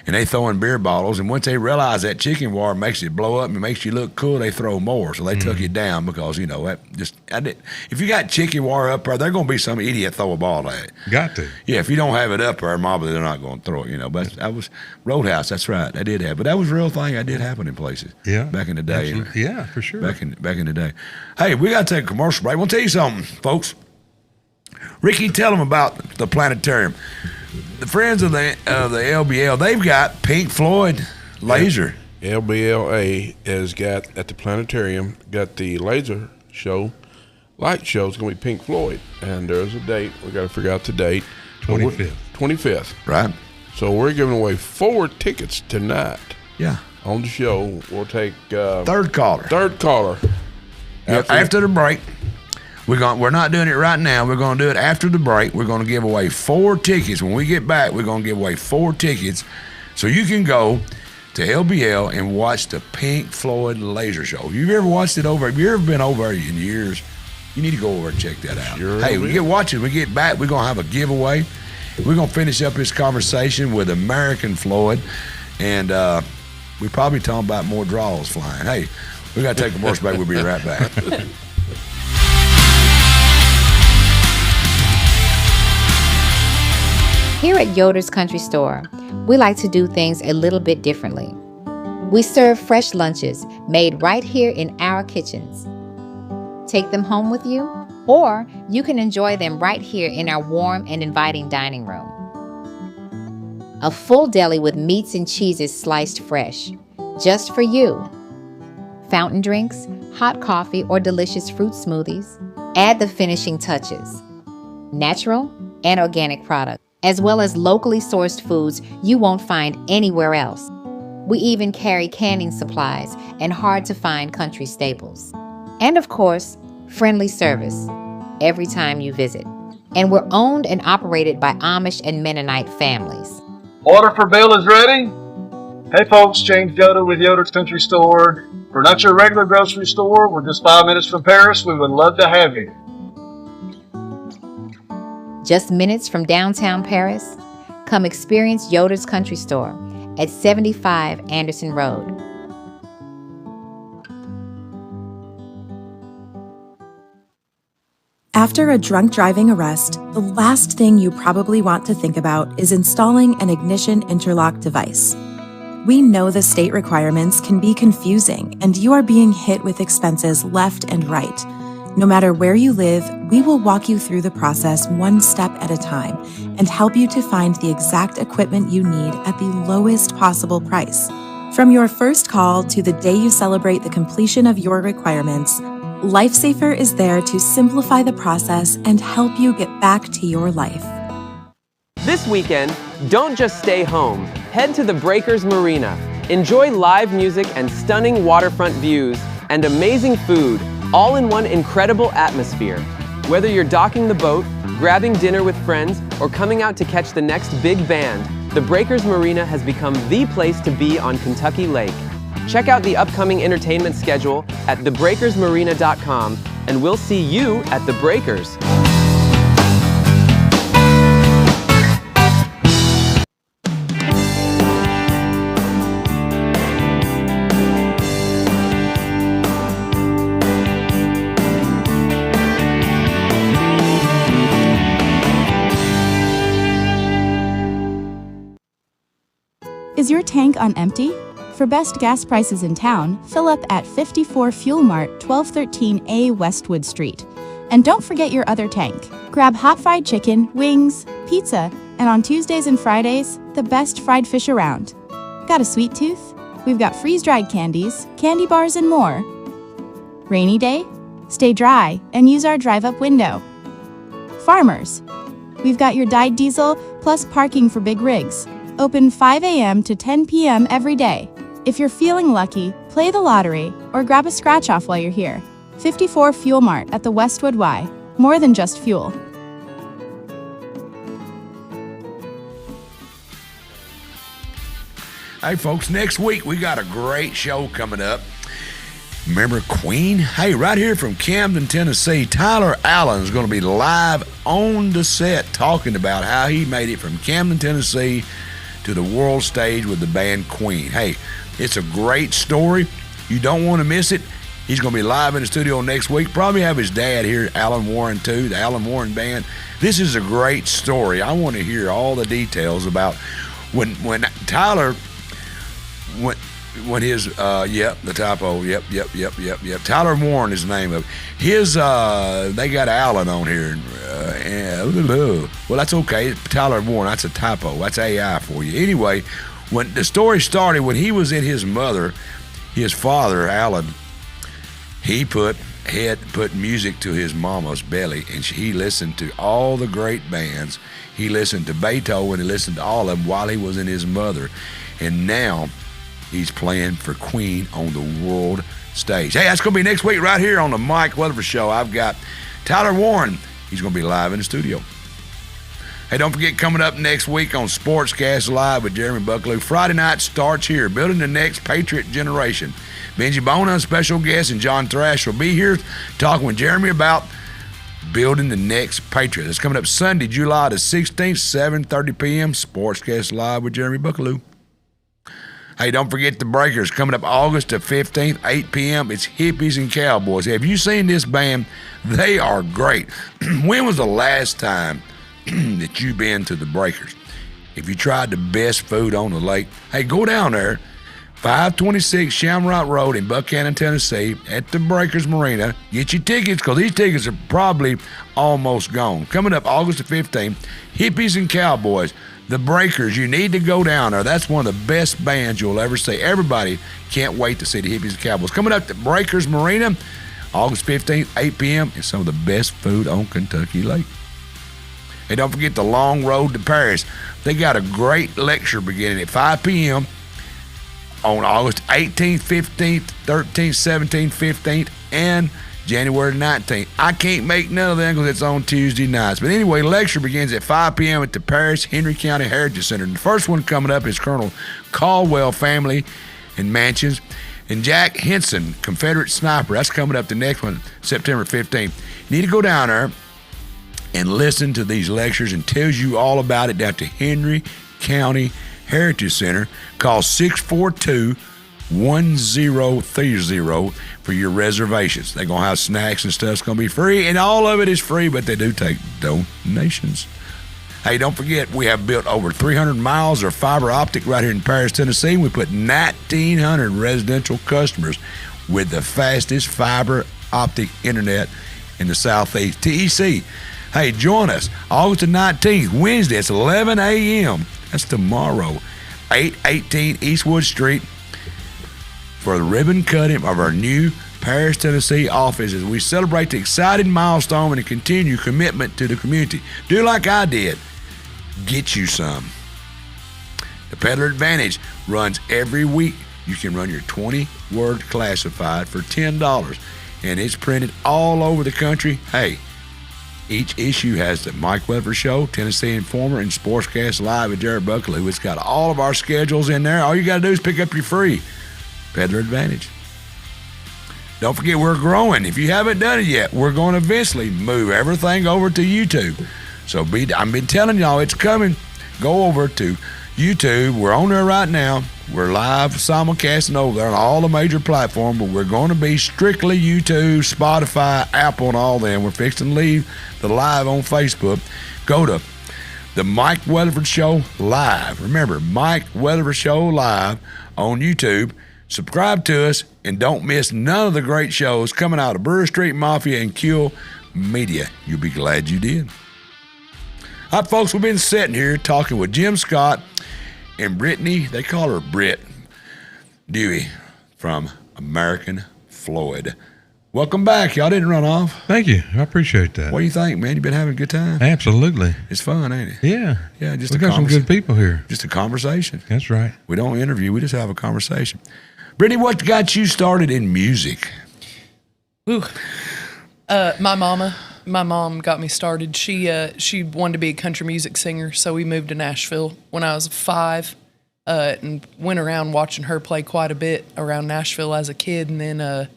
B: and they throw in beer bottles, and once they realize that chicken wire makes it blow up and makes you look cool, they throw more. So they took it down because, if you got chicken wire up there, there's going to be some idiot throw a ball at it.
E: Got to.
B: Yeah, if you don't have it up there, probably they're not going to throw it, But that was Roadhouse, that's right. I did have. But that was a real thing. That did happen in places.
E: Yeah.
B: Back in the day.
E: Absolutely. Yeah, for sure.
B: Back in the day. Hey, we got to take a commercial break. We'll tell you something, folks. Ricky, tell them about the planetarium. The friends of the LBL, they've got Pink Floyd laser.
D: LBLA has got at the planetarium got the laser show. Light show is going to be Pink Floyd, and there's a date. We got to figure out the date. 25th.
B: Right.
D: So we're giving away 4 tickets tonight.
B: Yeah.
D: On the show, we'll take
B: third caller.
D: After
B: the break. We're not doing it right now. We're going to do it after the break. We're going to give away 4 tickets. When we get back, we're going to give away 4 tickets so you can go to LBL and watch the Pink Floyd laser show. Have you ever watched it have you ever been over in years? You need to go over and check that out.
D: Sure,
B: hey, we get back, we're going to have a giveaway. We're going to finish up this conversation with American Floyd, and we probably talking about more draws flying. Hey, we got to take a commercial break. We'll be right back.
G: Here at Yoder's Country Store, we like to do things a little bit differently. We serve fresh lunches made right here in our kitchens. Take them home with you, or you can enjoy them right here in our warm and inviting dining room. A full deli with meats and cheeses sliced fresh, just for you. Fountain drinks, hot coffee, or delicious fruit smoothies. Add the finishing touches. Natural and organic products, as well as locally sourced foods you won't find anywhere else. We even carry canning supplies and hard-to-find country staples. And of course, friendly service every time you visit. And we're owned and operated by Amish and Mennonite families.
H: Order for bill is ready. Hey folks, James Yoder with Yoder's Country Store. We're not your regular grocery store. We're just 5 minutes from Paris. We would love to have you.
G: Just minutes from downtown Paris, come experience Yoder's Country Store at 75 Anderson Road.
I: After a drunk driving arrest, the last thing you probably want to think about is installing an ignition interlock device. We know the state requirements can be confusing, and you are being hit with expenses left and right. No matter where you live, we will walk you through the process one step at a time and help you to find the exact equipment you need at the lowest possible price. From your first call to the day you celebrate the completion of your requirements, LifeSafer is there to simplify the process and help you get back to your life.
J: This weekend, don't just stay home. Head to the Breakers Marina. Enjoy live music and stunning waterfront views and amazing food, all in one incredible atmosphere. Whether you're docking the boat, grabbing dinner with friends, or coming out to catch the next big band, the Breakers Marina has become the place to be on Kentucky Lake. Check out the upcoming entertainment schedule at thebreakersmarina.com, and we'll see you at the Breakers.
K: Is your tank on empty? For best gas prices in town, fill up at 54 Fuel Mart, 1213A Westwood Street. And don't forget your other tank. Grab hot fried chicken, wings, pizza, and on Tuesdays and Fridays, the best fried fish around. Got a sweet tooth? We've got freeze-dried candies, candy bars, and more. Rainy day? Stay dry and use our drive-up window. Farmers? We've got your dyed diesel plus parking for big rigs. Open 5 a.m. to 10 p.m. every day. If you're feeling lucky, play the lottery or grab a scratch-off while you're here. 54 Fuel Mart at the Westwood Y. More than just fuel.
B: Hey, folks, next week we got a great show coming up. Remember Queen? Hey, right here from Camden, Tennessee, Tyler Allen is going to be live on the set talking about how he made it from Camden, Tennessee to the world stage with the band Queen. Hey, it's a great story. You don't want to miss it. He's going to be live in the studio next week. Probably have his dad here, Alan Warren, too, the Alan Warren Band. This is a great story. I want to hear all the details about when Tyler, when his, the typo, yep. Tyler Warren is the name of it. His, they got Alan on here. Well, that's okay. Tyler Warren, that's a typo. That's AI for you. Anyway, when the story started, when he was in his father, Alan, he put music to his mama's belly, and he listened to all the great bands. He listened to Beethoven, he listened to all of them while he was in his mother. And now he's playing for Queen on the world stage. Hey, that's going to be next week right here on the Mike Weatherford Show. I've got Tyler Warren. He's going to be live in the studio. Hey, don't forget, coming up next week on Sportscast Live with Jeremy Bucklew, Friday night starts here, building the next Patriot generation. Benji Bona, special guest, and John Thrash will be here talking with Jeremy about building the next Patriot. It's coming up Sunday, July the 16th, 7:30 p.m., Sportscast Live with Jeremy Bucklew. Hey, don't forget the Breakers coming up August the 15th, 8 p.m. It's Hippies and Cowboys. Have you seen this band? They are great. When was the last time that you've been to the Breakers? If you tried the best food on the lake, hey, go down there, 526 Shamrock Road in Buchanan, Tennessee, at the Breakers Marina. Get your tickets, because these tickets are probably almost gone. Coming up August the 15th, Hippies and Cowboys. The Breakers, you need to go down there. That's one of the best bands you'll ever see. Everybody can't wait to see the Hippies and Cowboys. Coming up to Breakers Marina, August 15th, 8 p.m., and some of the best food on Kentucky Lake. Hey, don't forget the Long Road to Paris. They got a great lecture beginning at 5 p.m. on August 18th, 15th, 13th, 17th, 15th, and January 19th. I can't make none of them because it's on Tuesday nights. But anyway, lecture begins at 5 p.m. at the Paris Henry County Heritage Center. And the first one coming up is Colonel Caldwell Family and Mansions. And Jack Henson, Confederate Sniper. That's coming up the next one, September 15th. You need to go down there and listen to these lectures, and tells you all about it down at the Henry County Heritage Center. Call 642-1030 for your reservations. They're going to have snacks and stuff. It's going to be free, and all of it is free, but they do take donations. Hey, don't forget, we have built over 300 miles of fiber optic right here in Paris, Tennessee. We put 1,900 residential customers with the fastest fiber optic internet in the Southeast. TEC. Hey, join us August the 19th, Wednesday. It's 11 a.m. That's tomorrow. 818 Eastwood Street for the ribbon cutting of our new Paris, Tennessee office as we celebrate the exciting milestone and continue commitment to the community. Do like I did. Get you some. The Peddler Advantage runs every week. You can run your 20-word classified for $10, and it's printed all over the country. Hey, each issue has the Mike Weatherford Show, Tennessee Informer, and Sportscast Live with Jared Buckley. It's got all of our schedules in there. All you got to do is pick up your free Peddler Advantage. Don't forget, we're growing. If you haven't done it yet, we're going to eventually move everything over to YouTube. So I've been telling y'all it's coming. Go over to YouTube. We're on there right now. We're live simulcasting over there on all the major platforms, but we're going to be strictly YouTube, Spotify, Apple, and all them. We're fixing to leave the live on Facebook. Go to the Mike Weatherford Show Live. Remember, Mike Weatherford Show Live on YouTube. Subscribe to us and don't miss none of the great shows coming out of Brewer Street Mafia and Kill Media. You'll be glad you did. All right, folks, we've been sitting here talking with Jim Scott and Brittany, they call her Britt Dewey from American Floyd. Welcome back. Y'all didn't run off.
E: Thank you. I appreciate that.
B: What do you think, man? You been having a good time?
E: Absolutely.
B: It's fun, ain't it?
E: Yeah.
B: Yeah, just
E: We've got some good people here.
B: Just a conversation.
E: That's right.
B: We don't interview. We just have a conversation. Brittany, what got you started in music?
F: Ooh. My mom got me started. She wanted to be a country music singer, so we moved to Nashville when I was 5, and went around watching her play quite a bit around Nashville as a kid. And then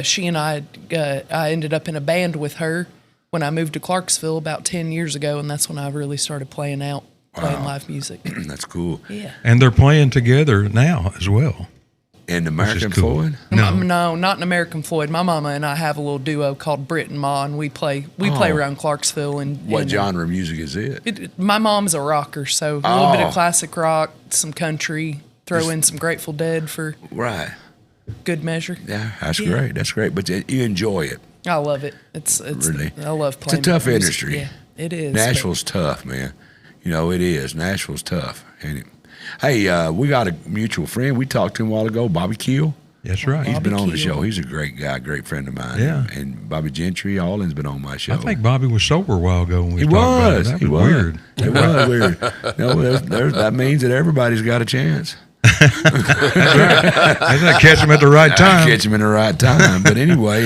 F: she and I ended up in a band with her when I moved to Clarksville about 10 years ago, and that's when I really started playing live music.
B: That's cool.
F: Yeah.
E: And they're playing together now as well.
B: And American Floyd?
F: No, not an American Floyd. My mama and I have a little duo called Britt and Ma, and we play around Clarksville. And
B: what genre of music is it?
F: My mom's a rocker, so a little bit of classic rock, some country, throw in some Grateful Dead for good measure.
B: Yeah, that's great. That's great. But you enjoy it.
F: I love it. It's really. I love playing.
B: It's a tough
F: music.
B: industry.
F: Yeah, it is.
B: Nashville's tough, man. You know it is. Nashville's tough, ain't it? Hey, we got a mutual friend. We talked to him a while ago, Bobby Keel.
E: That's right.
B: He's been on the show. He's a great guy, great friend of mine.
E: Yeah.
B: And Bobby Gentry, Allen's been on my show.
E: I think Bobby was sober a while ago when we
B: talked
E: about it. That was weird.
B: It was weird. That means that everybody's got a chance.
E: That's right. Catch him at the right time.
B: Catch him in the right time. But anyway,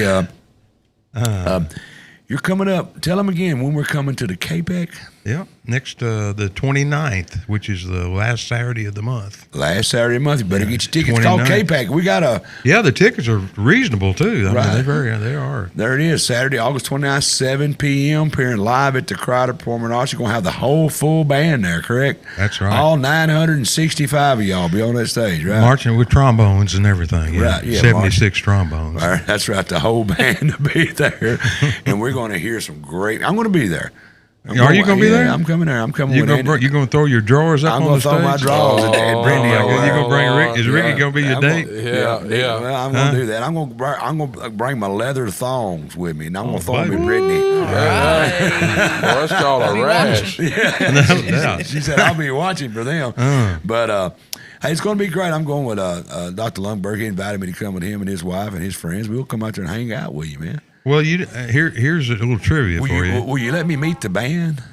B: you're coming up. Tell them again when we're coming to the CAPEC.
E: Yeah, next the 29th, which is the last Saturday of the month.
B: Last Saturday of the month. You better get your tickets. It's called CAPEC. We got a...
E: Yeah, the tickets are reasonable, too. I mean, they are.
B: There it is, Saturday, August 29th, 7 p.m., appearing live at the Krider Performing Arts. You're going to have the whole full band there, correct?
E: That's right.
B: All 965 of y'all be on that stage, right?
E: Marching with trombones and everything. Yeah.
B: Right, yeah.
E: 76 trombones.
B: All right, that's right, the whole band to be there. And we're going to hear some great... I'm going to be there.
E: Are you going to be there?
B: I'm coming there. I'm coming
E: with Andy. You going to throw your drawers up on the stage?
B: I'm going to throw my drawers at Brittany.
E: You going to bring Rick? Is Ricky going to be your date?
D: Yeah.
B: Well, I'm going to do that. I'm going to bring my leather thongs with me, and I'm going to throw them at Brittany.
D: Right. Well, that's called a rash.
B: Yeah. She said, I'll be watching for them. But, hey, it's going to be great. I'm going with Dr. Lundberg. He invited me to come with him and his wife and his friends. We'll come out there and hang out with you, man.
E: Well, here's a little trivia for you.
B: Will you let me meet the band?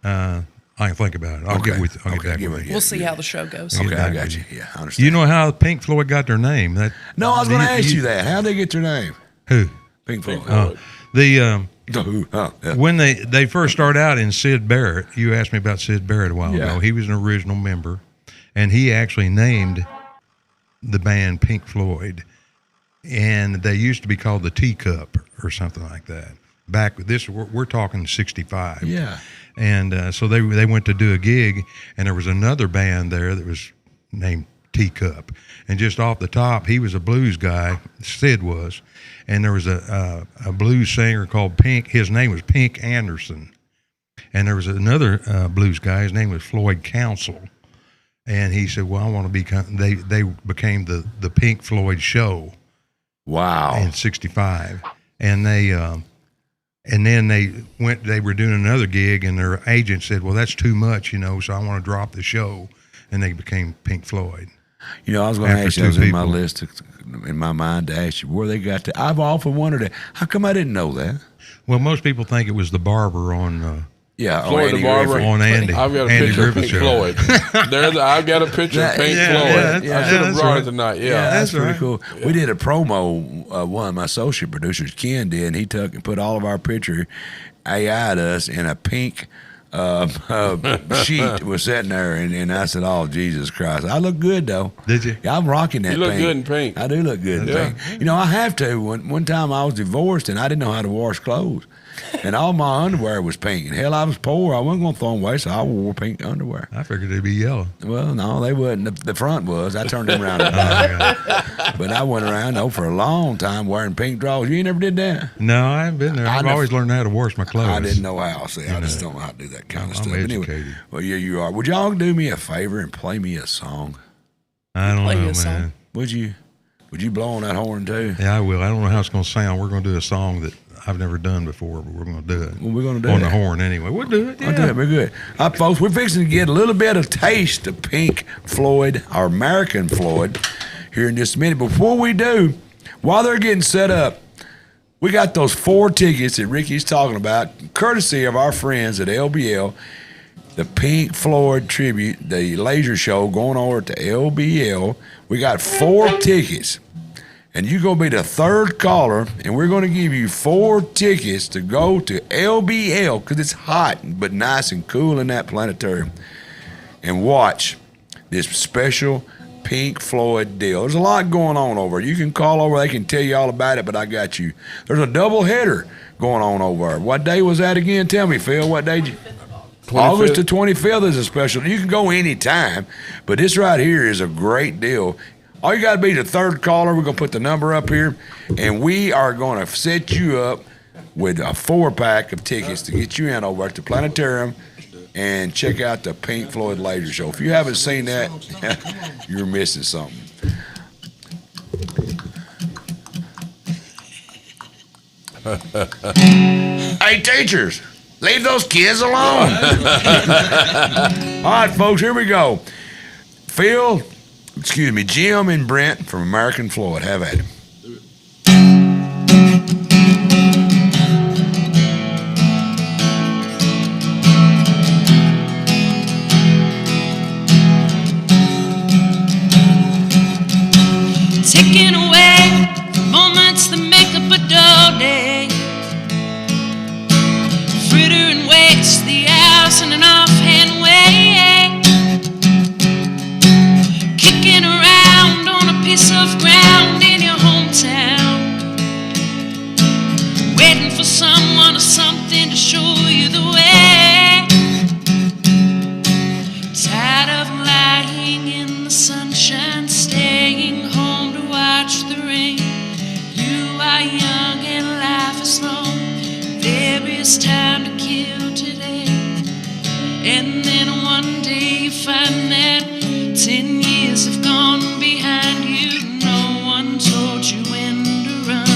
E: I can think about it. I'll get back with you.
F: We'll see how the show goes.
B: Okay, I got you. Yeah, I understand.
E: You know how Pink Floyd got their name?
B: No, I was going to ask you that. How'd they get their name?
E: Who?
B: Pink Floyd.
E: When they first started out in Sid Barrett, you asked me about Sid Barrett a while ago. He was an original member, and he actually named the band Pink Floyd. And they used to be called the Teacup or something like that. Back with this, we're talking 65.
B: Yeah.
E: And so they went to do a gig, and there was another band there that was named Teacup. And just off the top, he was a blues guy, Sid was, and there was a blues singer called Pink. His name was Pink Anderson. And there was another blues guy. His name was Floyd Council. And he said, well, I want to be, they became the Pink Floyd Show.
B: Wow.
E: In 65. And and then they were doing another gig, and their agent said, well, that's too much, so I want to drop the show. And they became Pink Floyd.
B: I was going to ask you, that was in my list to in my mind to ask you where they got that. I've often wondered, how come I didn't know that?
E: Well, most people think it was the barber on.
D: Floyd the Barber.
E: On Andy.
D: I've got a
E: Andy
D: picture of
E: Griffith
D: Pink
E: show.
D: Floyd. I've got a picture of Pink Floyd. I should have brought it tonight. Yeah,
B: that's pretty cool. Yeah. We did a promo. One of my associate producers, Ken, did. And he took and put all of our picture AI'd us in a pink sheet was sitting there, and I said, "Oh, Jesus Christ, I look good though."
E: Did you?
B: Yeah, I'm rocking that.
D: You look
B: pink.
D: good in pink.
B: I do look good in pink. You know, I have to. One time I was divorced and I didn't know how to wash clothes, and all my underwear was pink. And hell, I was poor. I wasn't gonna throw them away, so I wore pink underwear.
E: I figured they'd be yellow.
B: Well, no, they wouldn't. The front was. I turned them around. But I went around for a long time wearing pink drawers. You ain't never did that?
E: No, I haven't been there. I've always learned how to wash my clothes.
B: I didn't know how. See, I just don't know how to do that kind of stuff.
E: I'm educated.
B: Anyway, well, yeah, you are. Would y'all do me a favor and play me a song?
E: I don't know, man.
B: Would you blow on that horn too?
E: Yeah, I will. I don't know how it's going to sound. We're going to do a song that I've never done before, but we're going to do it.
B: Well, we're going to do
E: on
B: it.
E: the horn anyway. We'll do it. Yeah.
B: We'll do it. We're good. All right, folks, we're fixing to get a little bit of taste of Pink Floyd, our American Floyd, here in just a minute. Before we do, while they're getting set up, we got those 4 tickets that Ricky's talking about, courtesy of our friends at LBL, the Pink Floyd tribute, the laser show going over to LBL. We got 4 tickets, and you're going to be the 3rd caller, and we're going to give you 4 tickets to go to LBL because it's hot but nice and cool in that planetarium and watch this special Pink Floyd deal. There's a lot going on over. You can call over. They can tell you all about it, but I got you. There's a double header going on over there. What day was that again? Tell me, Phil. What day did you... 25th. August the 25th is a special. You can go anytime, but this right here is a great deal. All you got to be the 3rd caller. We're going to put the number up here, and we are going to set you up with a 4-pack of tickets to get you in over at the planetarium and check out the Pink Floyd laser show. If you haven't seen that, you're missing something. Hey, teachers, leave those kids alone. All right, folks, here we go. Jim and Brent from American Floyd. Have at it.
L: Taking away the moments that make up a dull day, frittering waste the hours in an offhand way, kicking around on a piece of ground in your hometown, waiting for someone or something to show you the way, tired of lying in the sunshine, staying home to watch the rain. You are young and life is long. There is time to kill today. And then one day you find that 10 years have gone behind you. No one told you when to run.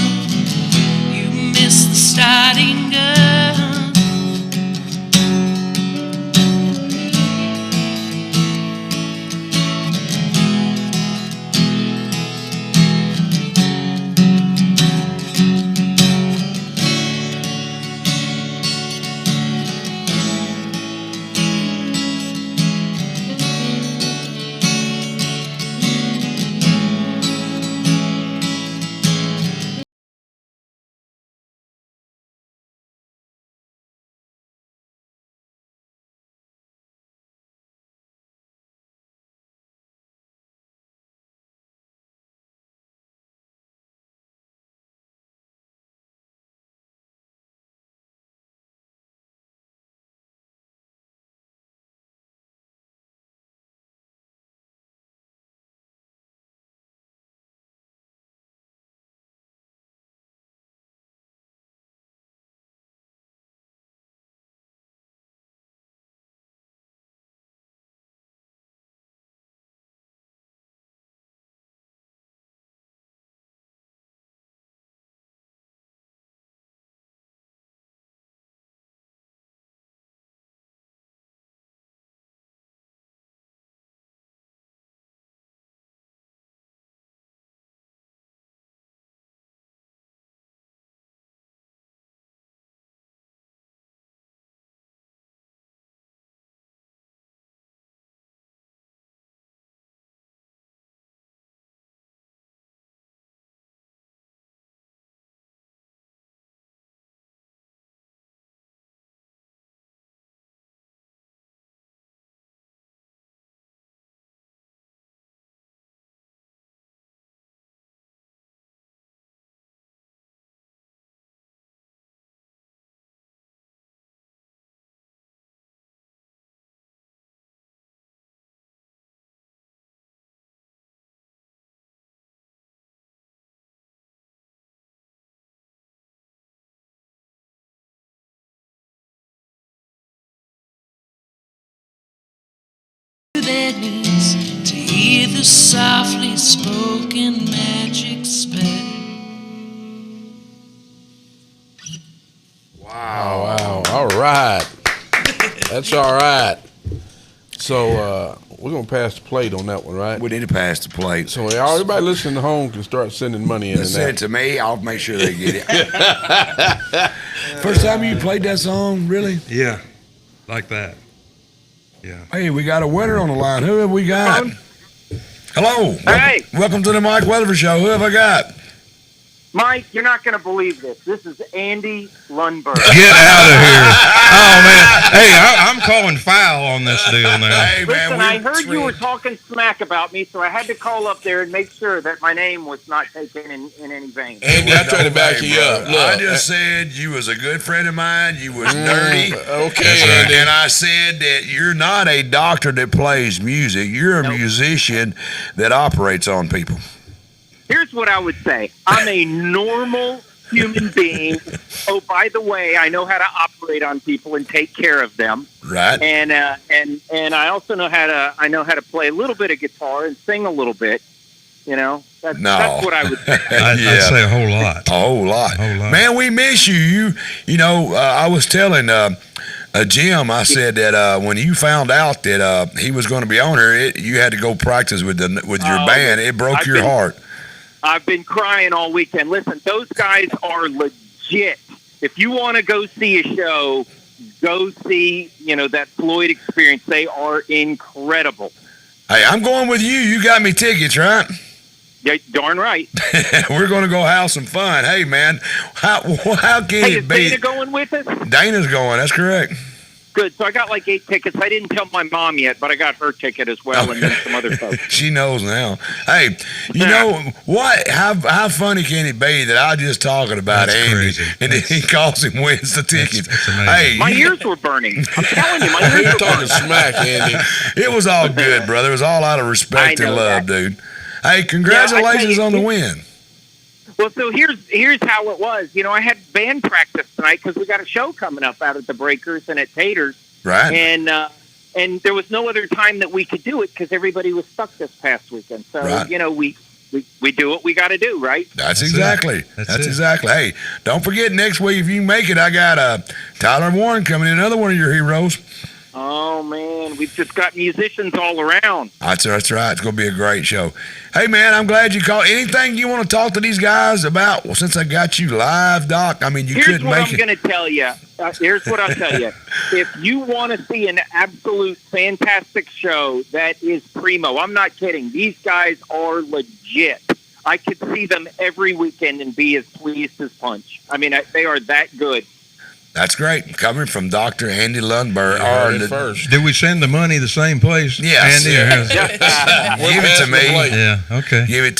L: You missed the starting gun. their knees to hear the softly spoken magic spell.
D: Wow. All right. That's all right. So we're going to pass the plate on that one, right?
B: We need to pass the plate.
D: So everybody listening at home can start sending money in.
B: Send it to me. I'll make sure they get it. First time you played that song, really?
E: Yeah, like that. Yeah.
B: Hey, we got a winner on the line. Who have we got? Hello.
M: Hey.
B: Welcome to the Mike Weatherford Show. Who have I got?
M: Mike, you're not going to believe this. This is Andy Lundberg.
E: Get out of here. Oh, man. Hey, I'm calling foul on this deal now.
B: Hey, man,
M: Listen, I heard you were talking smack about me, so I had to call up there and make sure that my name was not taken in any vein.
D: Andy, I tried to back you up. Look,
B: I just said you was a good friend of mine. You was nerdy.
D: Okay.
B: Right. And I said that you're not a doctor that plays music. You're a musician that operates on people.
M: Here's what I would say. I'm a normal human being. Oh, by the way, I know how to operate on people and take care of them.
B: Right.
M: And I also know how to play a little bit of guitar and sing a little bit. You know, that's what I would say.
E: I'd say a whole lot.
B: A whole lot. Man, we miss you. You know, I was telling Jim, I said that when you found out that he was going to be on here, you had to go practice with your band. It broke your heart.
M: I've been crying all weekend. Listen, those guys are legit. If you want to go see a show, go see, that Floyd Experience. They are incredible.
B: Hey, I'm going with you. You got me tickets, right?
M: Yeah, darn right.
B: We're going to go have some fun. Hey, man, how can it be?
M: Is Dana going with us?
B: Dana's going. That's correct.
M: Good. So I got like 8 tickets. I didn't tell my mom yet, but I got her ticket as well, and then some other folks.
B: She knows now. Hey, you know what? How funny can it be that I just talking about
E: That's
B: Andy,
E: crazy.
B: and then he calls him wins the tickets?
E: That's amazing.
B: Hey,
M: my ears were burning. I'm telling you, my ears were
D: talking
M: burning.
D: smack, Andy.
B: It was all good, brother. It was all out of respect and love, dude. Hey, congratulations on the win.
M: Well, so here's how it was. I had band practice tonight because we got a show coming up out at the Breakers and at Taters.
B: Right.
M: And there was no other time that we could do it because everybody was stuck this past weekend. So, we do what we got to do, right?
B: That's exactly. Hey, don't forget next week, if you make it, I got Tyler Warren coming in, another one of your heroes.
M: Oh, man, we've just got musicians all around.
B: That's right. It's going to be a great show. Hey, man, I'm glad you called. Anything you want to talk to these guys about? Well, since I got you live, Doc, I mean, you couldn't make it.
M: Here's what I'm going to tell you. Here's what I'll tell you. If you want to see an absolute fantastic show, that is primo. I'm not kidding. These guys are legit. I could see them every weekend and be as pleased as punch. I mean, they are that good.
B: That's great. Coming from Dr. Andy Lundberg.
D: First.
E: Did we send the money the same place?
B: Yes.
E: Andy,
B: Give it to me.
E: Yeah, okay.
B: Give it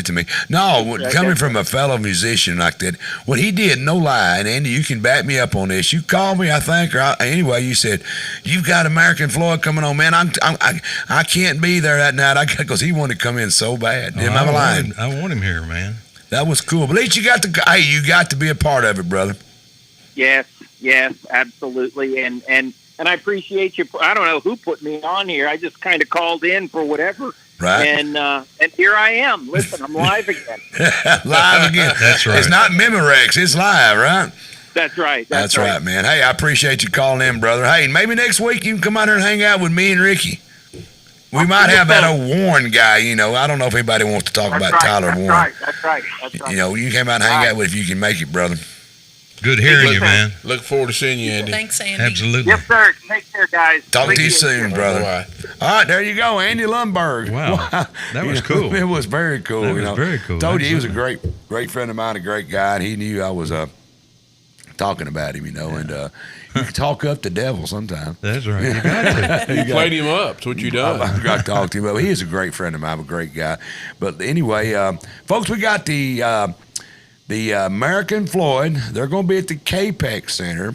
B: to me. No, coming from a fellow musician like that, what he did, no lie, and Andy, you can back me up on this. You called me, I think, anyway, you said, you've got American Floyd coming on. Man, I can't be there that night because he wanted to come in so bad. Am I lying?
E: I want him here, man.
B: That was cool. But at least you got to be a part of it, brother.
M: Yes, absolutely, and I appreciate you. I don't know who put me on here. I just kind of called in for whatever,
B: right?
M: And here I am. Listen, I'm live again.
B: Live again.
E: That's right.
B: It's not Memorex. It's live, right?
M: That's right.
B: That's right, man. Hey, I appreciate you calling in, brother. Hey, maybe next week you can come out here and hang out with me and Ricky. We might have that old Warren guy, I don't know if anybody wants to talk about Tyler Warren.
M: That's right.
B: You came out and hang out with if you can make it, brother.
E: Good hearing you, man.
D: Look forward to seeing you, Andy.
F: Thanks, Andy.
E: Absolutely.
M: Yes, sir. Take care, guys.
B: Talk to you soon, brother.
D: Bye.
B: All right, there you go, Andy Lundberg.
E: Wow. That was cool.
B: It was very cool.
E: That was very cool.
B: Told you he was a great friend of mine, a great guy, and he knew I was talking about him, and you can talk up the devil sometimes.
E: That's right. You got to.
D: You played him up. That's what you done.
B: I've got to talk to him. But he is a great friend of mine, a great guy. But anyway, folks, we got the American Floyd. They're going to be at the KPEX Center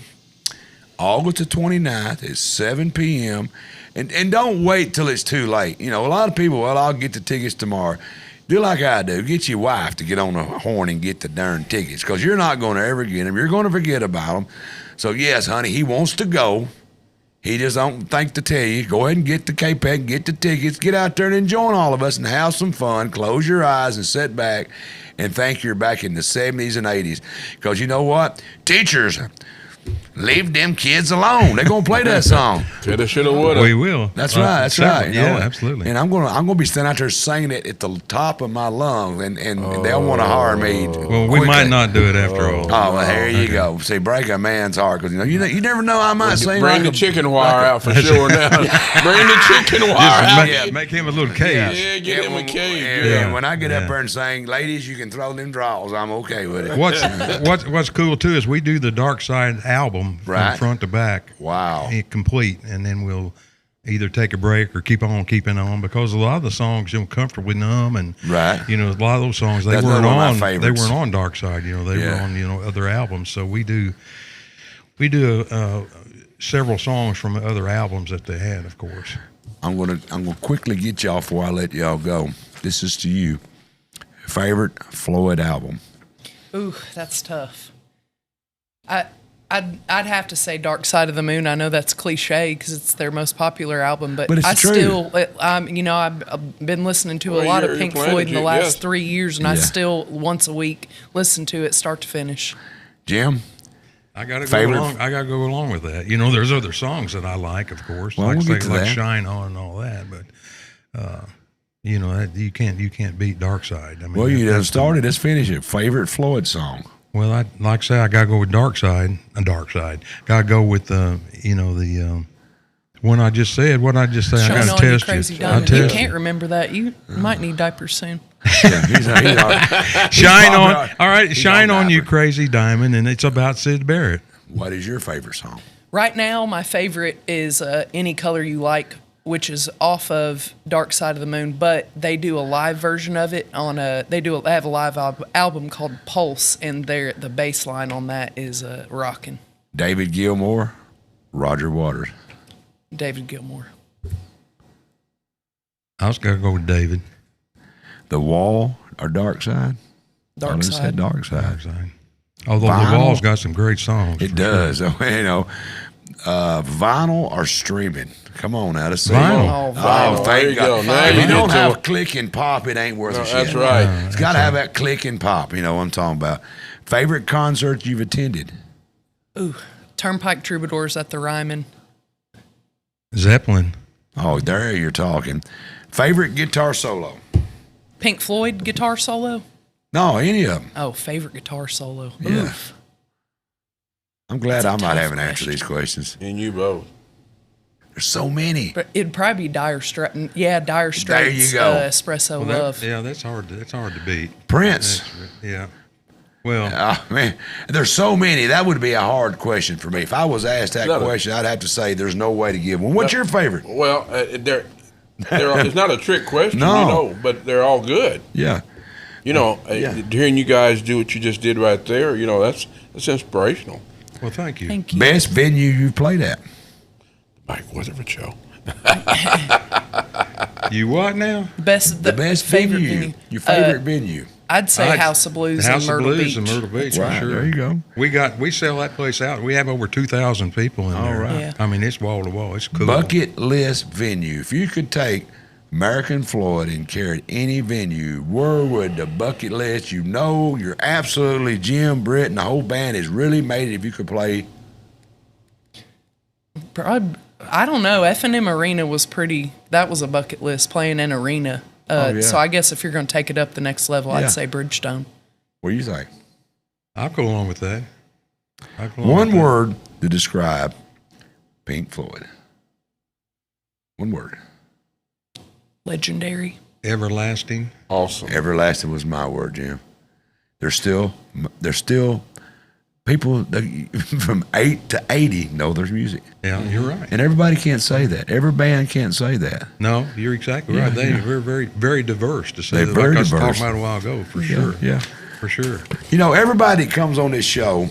B: August the 29th at 7 p.m. And don't wait till it's too late. A lot of people, I'll get the tickets tomorrow. Do like I do. Get your wife to get on the horn and get the darn tickets because you're not going to ever get them. You're going to forget about them. So, yes, honey, he wants to go. He just don't think to tell you. Go ahead and get the K-Peg, get the tickets, get out there and join all of us and have some fun. Close your eyes and sit back and think you're back in the 70s and 80s. Because you know what? Teachers, leave them kids alone. They're gonna play that song.
D: Coulda, shoulda, woulda.
E: We will.
B: That's right. That's right. You know?
E: Yeah, absolutely.
B: And I'm gonna be standing out there singing it at the top of my lungs, and they'll want to hire me.
E: Well, we might not do it after all.
B: Oh, well, here you go. See, break a man's heart, because you never know. I might sing.
D: Bring the chicken wire out for sure now. Bring the chicken wire out.
E: Make him a little cage.
D: Yeah, get him a cage.
B: Yeah. When I get up there and sing, ladies, you can throw them draws. I'm okay with it.
E: What's cool too is we do the Dark Side album from front to back.
B: Wow.
E: Complete, and then we'll either take a break or keep on keeping on, because a lot of the songs you're comfortable with them, and a lot of those songs they weren't on Dark Side. They were on other albums. So we do several songs from other albums that they had, of course.
B: I'm gonna quickly get y'all before I let y'all go. This is to you. Favorite Floyd album?
F: Ooh, that's tough. I'd have to say Dark Side of the Moon. I know that's cliche because it's their most popular album, but
B: it's
F: I
B: true.
F: still, I've been listening to a lot of Pink Floyd in the last 3 years, and I still once a week listen to it start to finish.
B: Jim?
E: I gotta go along with that. There's other songs that I like, of course, like Shine On and all that, but you can't beat Dark Side. I mean,
B: you done started. Let's finish it. Favorite Floyd song?
E: Well, I gotta go with Dark Side. Gotta go with the one I just said. What I just said. I gotta test
F: Crazy
E: you.
F: You can't remember that. You might need diapers soon.
E: Shine on. All right, Shine On You, Crazy Diamond, and it's about Syd Barrett.
B: What is your favorite song?
F: Right now, my favorite is Any Color You Like, which is off of Dark Side of the Moon, but they do a live version of it on they have a live album called Pulse, and the bass line on that is rocking.
B: David Gilmour, Roger Waters.
F: David Gilmour.
E: I was gonna go with David.
B: The Wall or Dark Side?
F: Dark Side.
B: Said Dark Side.
E: Although
B: Vinyl,
E: The Wall's got some great songs.
B: It does. Sure. Vinyl or streaming? Come on now, let's see.
E: Vinyl.
B: Oh, thank God. If you don't have a click and pop, it ain't worth a shit.
D: That's right.
B: It's got to have that click and pop. You know what I'm talking about. Favorite concert you've attended?
F: Ooh, Turnpike Troubadours at the Ryman.
E: Zeppelin.
B: Oh, there you're talking. Favorite guitar solo?
F: Pink Floyd guitar solo?
B: No, any of them.
F: Oh, favorite guitar solo.
B: Yeah.
F: Oof.
B: I'm glad I might have an answer to these questions.
D: And you both.
B: There's so many.
F: But it'd probably be Dire Straits. Yeah, Dire Straits.
B: There you go.
F: Espresso Love.
E: That's hard to beat.
B: Prince.
E: Yeah. Well,
B: man, there's so many. That would be a hard question for me. If I was asked that question, I'd have to say there's no way to give one. What's your favorite?
D: Well, it's not a trick question, but they're all good.
B: Yeah.
D: Hearing you guys do what you just did right there, that's inspirational.
E: Well, thank you.
F: Thank you.
B: Best venue you've played at?
D: Mike Weatherford Show.
E: You what now?
B: The best venue. Your favorite venue?
F: I'd say House of Blues in Myrtle Beach.
B: Right,
E: sure.
B: There you go.
E: We sell that place out. We have over 2,000 people in there.
B: Right.
F: Yeah.
E: I mean, it's wall to wall. It's cool.
B: Bucket list venue. If you could take American Floyd and carry it any venue, where would the bucket list? You're absolutely Jim, Britt, and the whole band has really made it if you could play.
F: I don't know. F&M Arena was that was a bucket list, playing in arena. So I guess if you're going to take it up the next level, I'd say Bridgestone.
B: What do you think?
E: I'll go along with that.
B: One word to describe Pink Floyd. One word.
F: Legendary.
E: Everlasting.
D: Awesome.
B: Everlasting was my word, Jim. There's still people from 8 to 80 know their music.
E: Yeah, you're right.
B: And everybody can't say that. Every band can't say that.
E: No, you're exactly right. We're very, very diverse to say
B: They're
E: that.
B: very
E: like I was
B: diverse.
E: talking about a while ago, for sure.
B: Yeah.
E: For sure.
B: Everybody that comes on this show,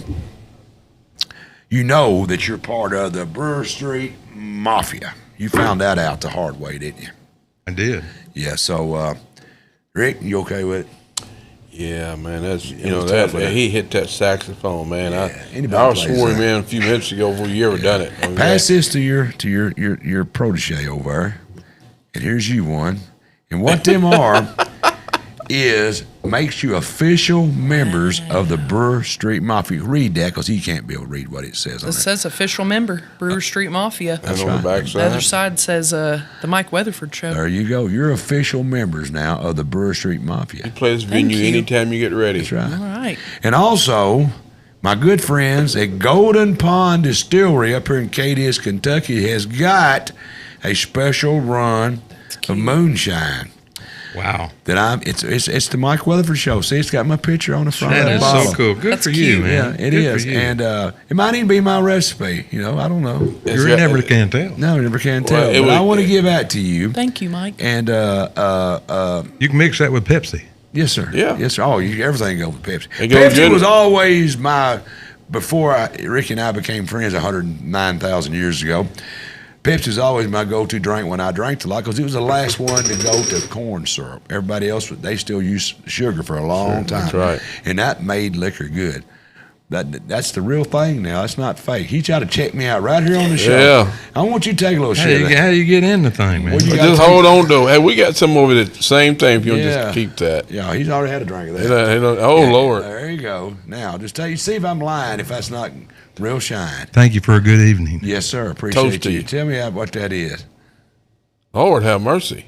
B: that you're part of the Brewer Street Mafia. You found that out the hard way, didn't you?
E: I did.
B: Yeah, so, Rick, you okay with it?
D: Yeah, man, that's
B: tough with
D: he hit that saxophone, man.
B: Anybody
D: I was
B: plays
D: sworn
B: that.
D: in a few minutes ago before you ever done it.
B: Pass this to your protege over there, and here's you one. And what them are is makes you official members of the Brewer Street Mafia. Read that because he can't be able to read what it says on
F: This
B: it.
F: says official member, Brewer Street Mafia.
B: That's
D: on the
B: right.
D: back
F: The other
D: side.
F: side says the Mike Weatherford Show.
B: There you go. You're official members now of the Brewer Street Mafia.
D: You play this venue
F: you.
D: anytime you get ready.
B: That's right.
F: All right.
B: And also, my good friends at Golden Pond Distillery up here in Cadiz, Kentucky, has got a special run of moonshine.
E: Wow.
B: It's the Mike Weatherford Show. See, it's got my picture on the front of
E: That
B: the
E: is
B: bottle.
E: so cool. Good
F: That's
E: for you,
F: cute.
E: man.
B: Yeah, it
E: Good
B: is.
E: for you.
B: And it might even be my recipe. I don't know.
E: You never can tell.
B: No, never can tell.
D: Well,
B: But I want to give that to you.
F: Thank you, Mike.
B: And
E: You can mix that with Pepsi.
B: yes, sir.
D: Yeah.
B: Yes, sir. Oh, everything goes with Pepsi.
D: It goes
B: Pepsi
D: good.
B: was always before Ricky and I became friends 109,000 years ago. Pepsi was always my go-to drink when I drank a lot because it was the last one to go to corn syrup. Everybody else, they still use sugar for a long time.
D: That's right.
B: And that made liquor good. That's the real thing now. It's not fake. He tried to check me out right here on the show.
D: Yeah.
B: I want you to take a little
E: How
B: shit.
E: do you get in the thing, man?
B: Well, you
D: Just hold on to it. Hey, we got some over the same thing if you want to
B: Yeah.
D: just keep that.
B: Yeah, he's already had a drink of that.
D: Oh, Lord.
B: There you go. Now, just see if I'm lying, if that's not real shine.
E: Thank you for a good evening.
B: Yes, sir. Appreciate
D: Toasty.
B: you. Tell me what that is.
D: Lord have mercy.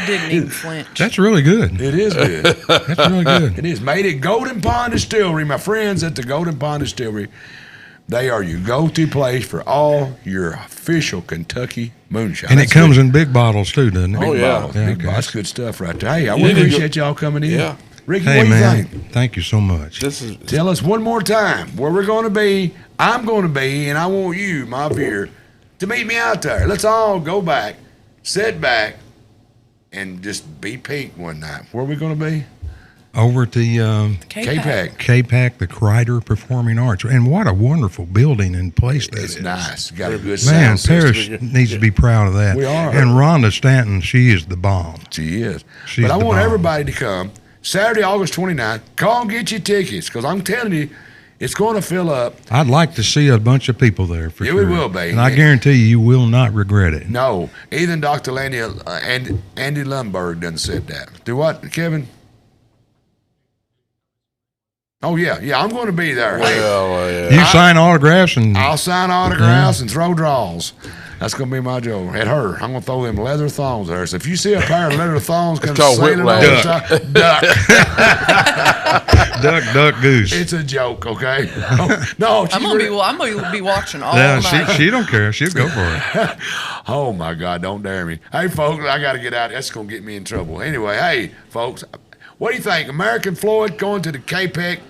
F: Didn't even flinch.
E: That's really good.
B: It is good.
E: That's really good.
B: It is made at Golden Pond Distillery. My friends at the Golden Pond Distillery, they are your go-to place for all your official Kentucky moonshine.
E: And it
B: That's
E: comes
B: good.
E: in big bottles too, doesn't it?
D: Oh,
B: Big
D: yeah.
B: bottles,
E: Yeah,
B: big
E: okay.
B: bottles. That's good stuff right there. Hey, I
D: You
B: really
D: need to
B: appreciate y'all coming in.
D: Yeah.
B: Ricky,
E: Hey,
B: what do you
E: man.
B: think?
E: Thank you so much.
D: This is
B: Tell us one more time where we're going to be, I'm going to be, and I want you, my beer, to meet me out there. Let's all go back, sit back, and just be pink one night. Where are we going to be?
E: Over at the
B: K-Pack.
E: K-Pack, the Krider Performing Arts. And what a wonderful building and place that is.
B: It's nice. Got a good
E: Man,
B: sound system.
E: Paris needs to be proud of that.
B: We are.
E: And Rhonda Stanton, she is the bomb.
B: She is.
E: She's
B: But I
E: the
B: want
E: bomb.
B: everybody to come Saturday, August 29th. Call and get your tickets because I'm telling you, it's going to fill up.
E: I'd like to see a bunch of people there for
B: Yeah,
E: sure.
B: we will be.
E: And I guarantee you will not regret it.
B: No, even Dr. Andy Lundberg doesn't say that. Do what, Kevin? Oh, yeah. I'm going to be there. Hey,
E: You sign autographs and
B: I'll sign autographs and throw draws. That's going to be my joke. At her, I'm going to throw them leather thongs at her. So if you see a pair of leather thongs come
D: called
B: sailing over
D: whiplash.
B: the top, duck.
E: duck goose.
B: It's a joke, okay? No,
F: I'm gonna be watching all
E: Yeah,
F: night.
E: she don't care. She'll go for it.
B: Oh, my God, don't dare me. Hey, folks, I got to get out. That's going to get me in trouble. Anyway, hey, folks, what do you think? American Floyd going to the K-Pack.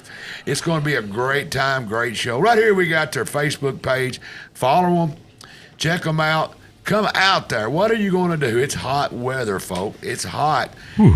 B: It's going to be a great time, great show. Right here we got their Facebook page. Follow them. Check them out. Come out there. What are you going to do? It's hot weather, folks. It's hot.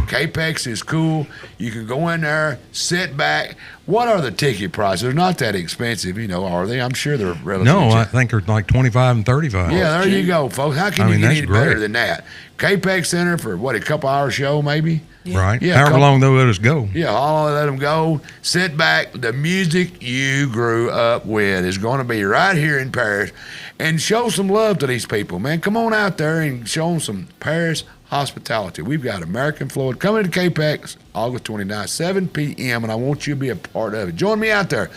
B: K-Pax is cool. You can go in there, sit back. What are the ticket prices? They're not that expensive, are they? I'm sure they're relatively
E: No, I
B: cheap.
E: think they're like 25 and 35.
B: Yeah, there you go, folks. How can you get
E: that's
B: any better
E: great.
B: than that? K-Pax Center for, a couple-hour show maybe?
E: Right.
B: Yeah,
E: However
B: couple-
E: long they'll let us go.
B: Yeah, I'll let them go. Sit back. The music you grew up with is going to be right here in Paris. And show some love to these people, man. Come on out there and show them some Paris hospitality. We've got American Floyd coming to K-Pax August 29th, 7 p.m., and I want you to be a part of it. Join me out there.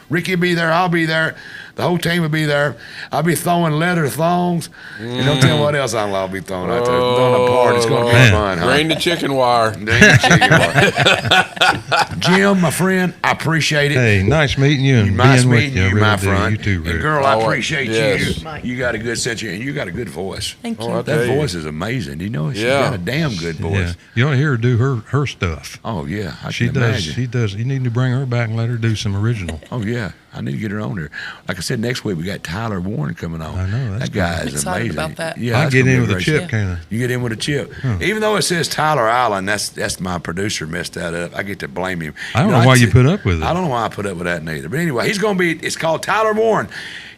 B: Ricky will be there. I'll be there. The whole team will be there. I'll be throwing leather thongs. And don't tell me what else I'll be throwing out there. Throwing a party. It's going to be fun, huh?
D: Drain the chicken wire.
B: Drain the chicken wire. Jim, my friend, I appreciate it.
E: Hey, nice meeting you and
B: Nice
E: being with
B: meeting
E: you. I
B: you,
E: really
B: my
E: do.
B: friend.
E: You too, Rick.
B: And girl, I
D: Oh,
B: appreciate
D: yes.
B: you. You got a good sense of, and you got a good voice.
F: Thank you.
D: Oh, I tell
B: That
D: you.
B: voice is amazing. You know, she's
D: Yeah.
B: got a damn good voice.
E: Yeah. You ought to hear her do her stuff.
B: Oh yeah, I
E: She
B: can
E: does.
B: imagine.
E: She does. You need to bring her back and let her do some original.
B: Oh yeah, I need to get her on there. Like I said, next week we got Tyler Warren coming on.
E: I know, that's
B: that guy
F: I'm
B: is
F: excited
B: amazing.
F: about that.
B: Yeah,
E: I
B: that's
E: get
B: gonna be
E: in
B: a
E: with a
B: great
E: chip,
B: show.
E: kind of.
B: You get in with a chip, even though it says Tyler Island. That's my producer messed that up. I get to blame him.
E: I don't know why you put up with it.
B: I don't know why I put up with that neither. But anyway, he's going to be. It's called Tyler Warren.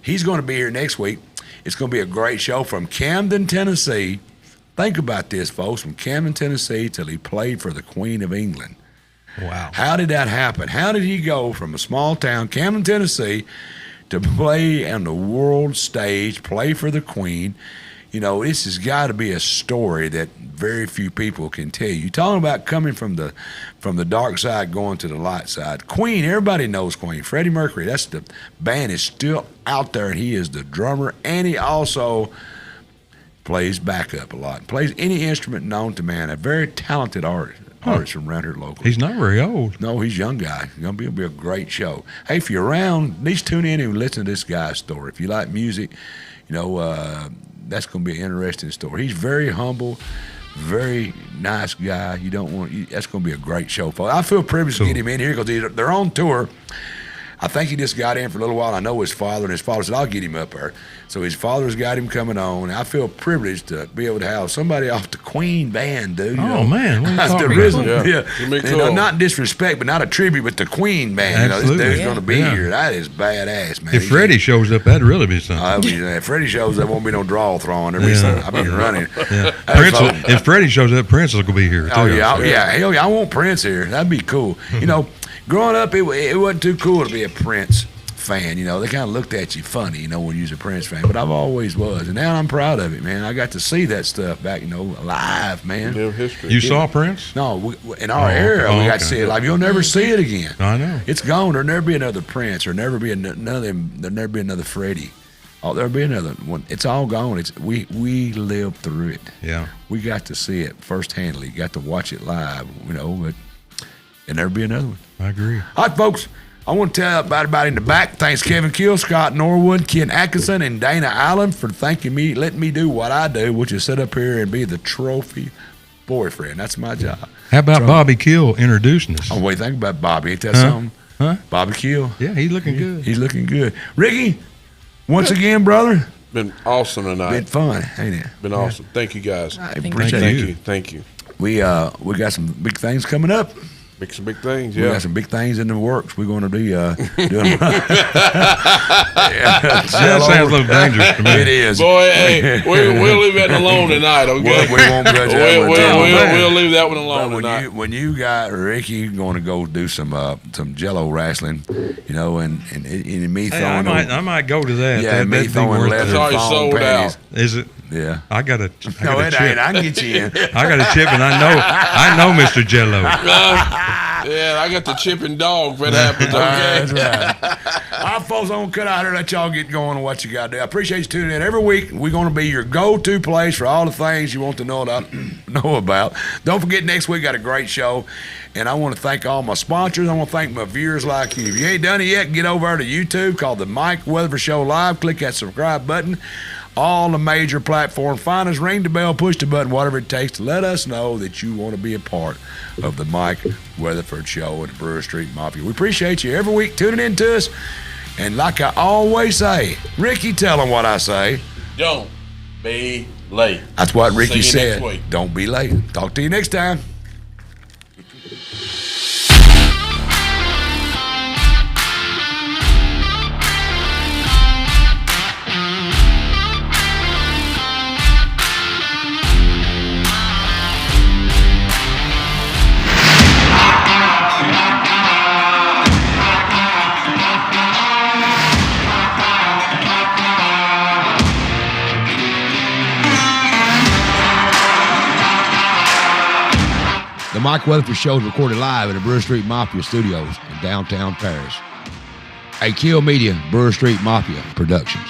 B: He's going to be here next week. It's going to be a great show from Camden, Tennessee, Think about this, folks, from Camden, Tennessee till he played for the Queen of England.
E: Wow.
B: How did that happen? How did he go from a small town, Camden, Tennessee, to play on the world stage, play for the Queen? You know, this has got to be a story that very few people can tell you. You're talking about coming from the dark side going to the light side. Queen, everybody knows Queen. Freddie Mercury, that's the band is still out there, and he is the drummer, and he also plays backup a lot. Plays any instrument known to man. A very talented artist from around here locally.
E: He's not very old.
B: No, he's a young guy. It's going to be a great show. Hey, if you're around, please tune in and listen to this guy's story. If you like music, you know, that's going to be an interesting story. He's very humble, very nice guy. You don't want that's going to be a great show, folks. I feel privileged to get him in here because they're on tour. I think he just got in for a little while. I know his father, and his father said, I'll get him up there. So his father's got him coming on. I feel privileged to be able to have somebody off the Queen band, dude.
E: Man, what are you talking about?
B: Yeah. You know, not disrespect, but not a tribute, but the Queen band.
E: Absolutely.
B: You know, this dude's going to be here. That is badass, man.
E: If Freddie shows up, that'd really be something.
B: If Freddie shows up, won't be no draw throwing. There'll be something. I'll be running.
E: If Freddie shows up, Prince will be here, too.
B: Oh, yeah. Hell yeah, I want Prince here. That'd be cool. You know, growing up, it wasn't too cool to be a Prince fan. You know, they kind of looked at you funny, you know, when you was a Prince fan, but I've always was, and now I'm proud of it, man. I got to see that stuff back, you know, live, man.
E: History. You saw Prince?
B: No, in our era, we got to see it live. You'll never see it again.
E: I know.
B: It's gone. There'll never be another Prince, or never be there'll never be another Freddie. Oh, there'll be another one. It's all gone. We lived through it.
E: Yeah.
B: We got to see it first-handly. Got to watch it live, you know, but there'll never be another one.
E: I agree.
B: All right, folks. I want to tell everybody in the back, thanks Kevin Kill, Scott Norwood, Ken Atkinson, and Dana Allen for thanking me, letting me do what I do, which is sit up here and be the trophy boyfriend. That's my job.
E: How about Bobby Kill introducing us?
B: Oh, what do you think about Bobby? Ain't that something?
E: Huh?
B: Bobby Kill?
E: Yeah, he's looking good.
B: He's looking good. Ricky, once again, brother.
D: Been awesome tonight.
B: Been fun, ain't it?
D: Been awesome. Thank you, guys.
B: I appreciate it.
D: Thank you.
B: We got some big things coming up.
D: Some big things,
B: We got some big things in the works. We're going to be doing.
E: That sounds a little dangerous to me.
B: It is.
D: Boy, hey, we'll leave that alone tonight, okay?
B: We won't grudge that one.
D: We'll leave that one alone tonight.
B: When you got Ricky going to go do some Jello wrestling, you know, and me throwing.
E: I might go to that.
B: Yeah, me throwing leather foam panties.
E: Is it?
B: Yeah.
E: I got a chip.
B: I can get you in.
E: I got a chip, and I know Mr. Jello.
D: Yeah, I got the chipping dog if it happens, okay?
B: That's right. All right, folks, I'm going to cut out here and let y'all get going on what you got to do. I appreciate you tuning in. Every week, we're going to be your go-to place for all the things you want to know about. Don't forget, next week, got a great show. And I want to thank all my sponsors. I want to thank my viewers like you. If you ain't done it yet, get over to YouTube called The Mike Weatherford Show Live. Click that subscribe button. All the major platforms. Find us, ring the bell, push the button, whatever it takes to let us know that you want to be a part of the Mike Weatherford Show and the Brewer Street Mafia. We appreciate you every week tuning in to us. And like I always say, Ricky, tell them what I say.
D: Don't be late.
B: That's what Ricky
D: See you
B: said.
D: next week.
B: Don't be late. Talk to you next time. The Mike Weatherford Show is recorded live at the Brewer Street Mafia Studios in downtown Paris. A Kill Media, Brewer Street Mafia Productions.